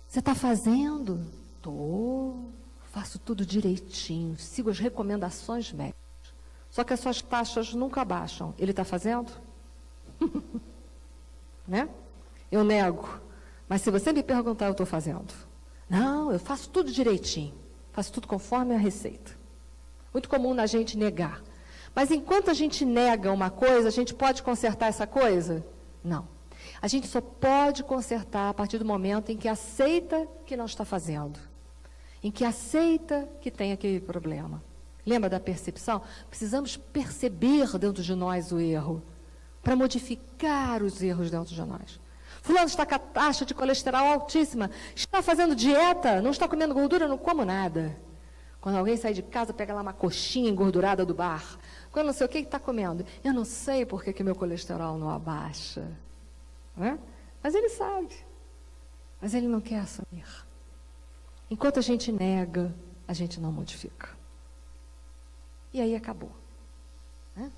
Você está fazendo? Estou. Faço tudo direitinho, sigo as recomendações médicas. Só que as suas taxas nunca baixam. Ele está fazendo? Né? Eu nego. Mas se você me perguntar, eu estou fazendo. Não, eu faço tudo direitinho. Faço tudo conforme a receita. Muito comum na gente negar. Mas enquanto a gente nega uma coisa, a gente pode consertar essa coisa? Não. A gente só pode consertar a partir do momento em que aceita que não está fazendo. Em que aceita que tem aquele problema. Lembra da percepção? Precisamos perceber dentro de nós o erro, para modificar os erros dentro de nós. Fulano está com a taxa de colesterol altíssima, está fazendo dieta, não está comendo gordura, não como nada. Quando alguém sai de casa, pega lá uma coxinha engordurada do bar. Quando não sei o que está comendo. Eu não sei por que meu colesterol não abaixa. Né? Mas ele sabe. Mas ele não quer assumir. Enquanto a gente nega, a gente não modifica. E aí acabou. Né?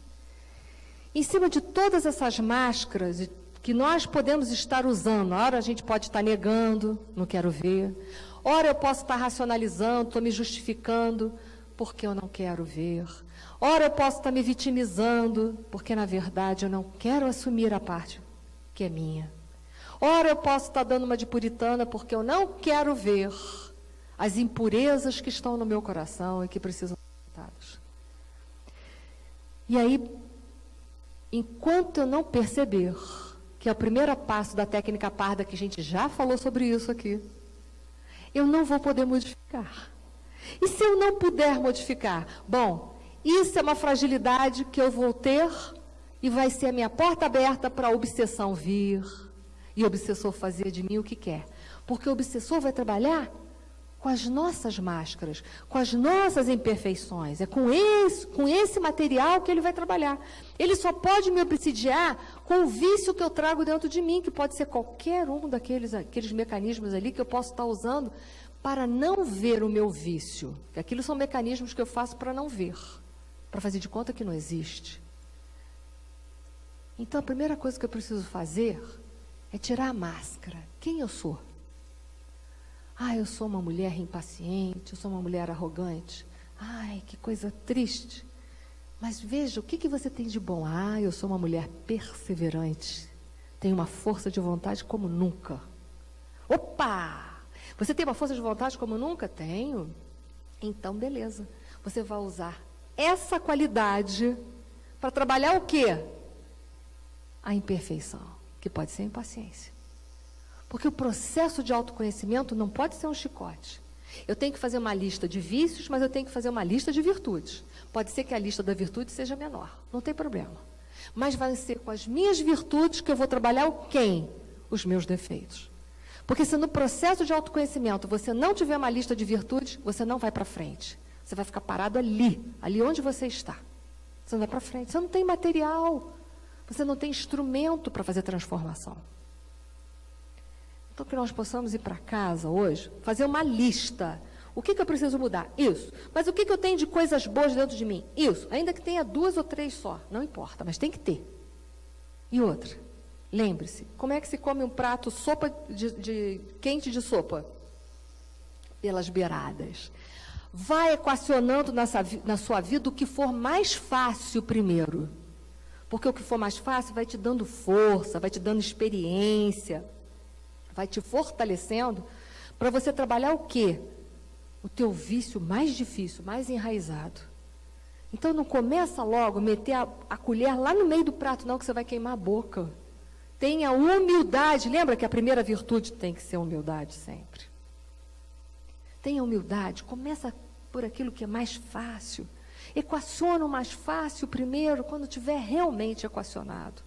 Em cima de todas essas máscaras que nós podemos estar usando, a hora a gente pode estar negando, não quero ver. Ora eu posso estar racionalizando, estou me justificando, porque eu não quero ver. Ora eu posso estar me vitimizando, porque na verdade eu não quero assumir a parte que é minha. Ora eu posso estar dando uma de puritana, porque eu não quero ver as impurezas que estão no meu coração e que precisam ser tratadas. E aí, enquanto eu não perceber que é o primeiro passo da técnica parda, que a gente já falou sobre isso aqui, eu não vou poder modificar. E se eu não puder modificar? Bom, isso é uma fragilidade que eu vou ter e vai ser a minha porta aberta para a obsessão vir e o obsessor fazer de mim o que quer. Porque o obsessor vai trabalhar com as nossas máscaras, com as nossas imperfeições. É com esse material que ele vai trabalhar. Ele só pode me obsidiar com o vício que eu trago dentro de mim, que pode ser qualquer um aqueles mecanismos ali que eu posso estar usando para não ver o meu vício. Aquilo são mecanismos que eu faço para não ver, para fazer de conta que não existe. Então, a primeira coisa que eu preciso fazer é tirar a máscara. Quem eu sou? Ah, eu sou uma mulher impaciente, eu sou uma mulher arrogante. Ai, que coisa triste. Mas veja, o que você tem de bom? Ah, eu sou uma mulher perseverante. Tenho uma força de vontade como nunca. Opa! Você tem uma força de vontade como nunca? Tenho. Então, beleza. Você vai usar essa qualidade para trabalhar o quê? A imperfeição, que pode ser a impaciência. Porque o processo de autoconhecimento não pode ser um chicote. Eu tenho que fazer uma lista de vícios, mas eu tenho que fazer uma lista de virtudes. Pode ser que a lista da virtude seja menor, não tem problema. Mas vai ser com as minhas virtudes que eu vou trabalhar o quem? Os meus defeitos. Porque se no processo de autoconhecimento você não tiver uma lista de virtudes, você não vai para frente. Você vai ficar parado ali onde você está. Você não vai para frente, você não tem material, você não tem instrumento para fazer transformação. Então, que nós possamos ir para casa hoje, fazer uma lista. O que eu preciso mudar? Isso. Mas o que eu tenho de coisas boas dentro de mim? Isso. Ainda que tenha 2 ou 3 só, não importa, mas tem que ter. E outra, lembre-se, como é que se come um prato sopa quente de sopa? Pelas beiradas. Vai equacionando na sua vida o que for mais fácil primeiro. Porque o que for mais fácil vai te dando força, vai te dando experiência, vai te fortalecendo para você trabalhar o quê? O teu vício mais difícil, mais enraizado. Então não começa logo a meter a colher lá no meio do prato, não, que você vai queimar a boca. Tenha humildade. Lembra que a primeira virtude tem que ser humildade sempre. Tenha humildade, começa por aquilo que é mais fácil. Equaciona o mais fácil primeiro, quando tiver realmente equacionado.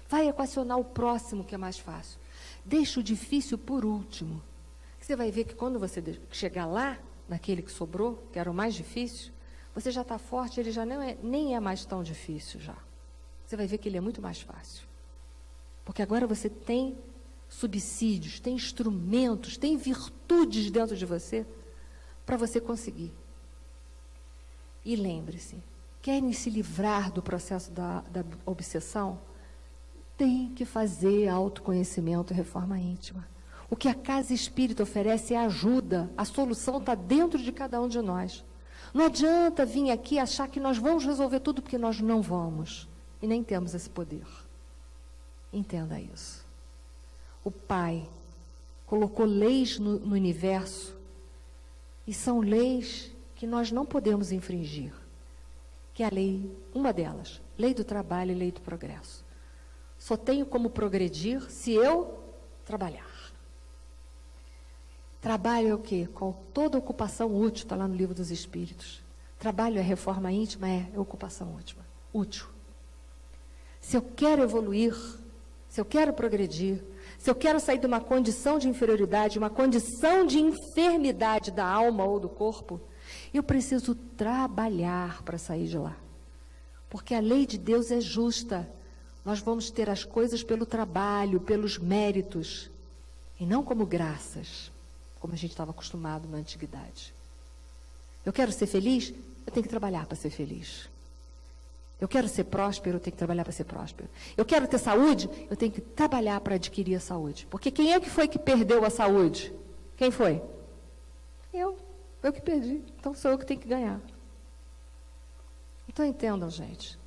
Vai equacionar o próximo que é mais fácil. Deixa o difícil por último. Você vai ver que quando você chegar lá, naquele que sobrou, que era o mais difícil, você já está forte, ele já nem é mais tão difícil já. Você vai ver que ele é muito mais fácil. Porque agora você tem subsídios, tem instrumentos, tem virtudes dentro de você para você conseguir. E lembre-se, querem se livrar do processo da obsessão? Tem que fazer autoconhecimento e reforma íntima. O que a Casa Espírita oferece é ajuda. A solução está dentro de cada um de nós. Não adianta vir aqui achar que nós vamos resolver tudo, porque nós não vamos. E nem temos esse poder. Entenda isso. O Pai colocou leis no universo, e são leis que nós não podemos infringir. Que é a lei, uma delas, lei do trabalho e lei do progresso. Só tenho como progredir se eu trabalhar. Trabalho é o quê? Com toda ocupação útil, está lá no Livro dos Espíritos. Trabalho é reforma íntima, é ocupação útil. Se eu quero evoluir, se eu quero progredir, se eu quero sair de uma condição de inferioridade, uma condição de enfermidade da alma ou do corpo, eu preciso trabalhar para sair de lá. Porque a lei de Deus é justa. Nós vamos ter as coisas pelo trabalho, pelos méritos, e não como graças, como a gente estava acostumado na antiguidade. Eu quero ser feliz? Eu tenho que trabalhar para ser feliz. Eu quero ser próspero? Eu tenho que trabalhar para ser próspero. Eu quero ter saúde? Eu tenho que trabalhar para adquirir a saúde. Porque quem é que foi que perdeu a saúde? Quem foi? Eu que perdi. Então sou eu que tenho que ganhar. Então entendam, gente.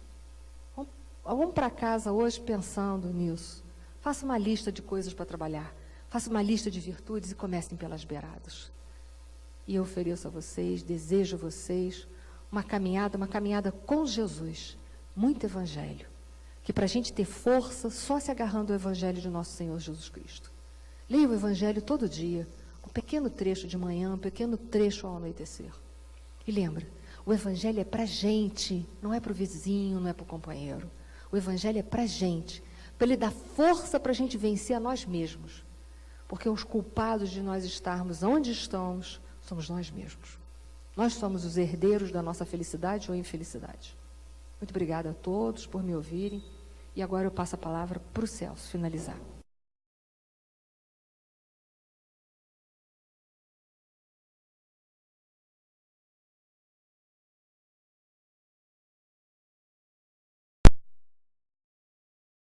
Vamos para casa hoje pensando nisso. Faça uma lista de coisas para trabalhar. Faça uma lista de virtudes e comecem pelas beiradas. E eu ofereço a vocês, desejo a vocês uma caminhada com Jesus. Muito evangelho. Que para a gente ter força, só se agarrando ao evangelho de nosso Senhor Jesus Cristo. Leia o evangelho todo dia. Um pequeno trecho de manhã, um pequeno trecho ao anoitecer. E lembra, o evangelho é para a gente, não é para o vizinho, não é para o companheiro. O evangelho é para a gente, para ele dar força para a gente vencer a nós mesmos. Porque os culpados de nós estarmos onde estamos, somos nós mesmos. Nós somos os herdeiros da nossa felicidade ou infelicidade. Muito obrigada a todos por me ouvirem. E agora eu passo a palavra para o Celso finalizar.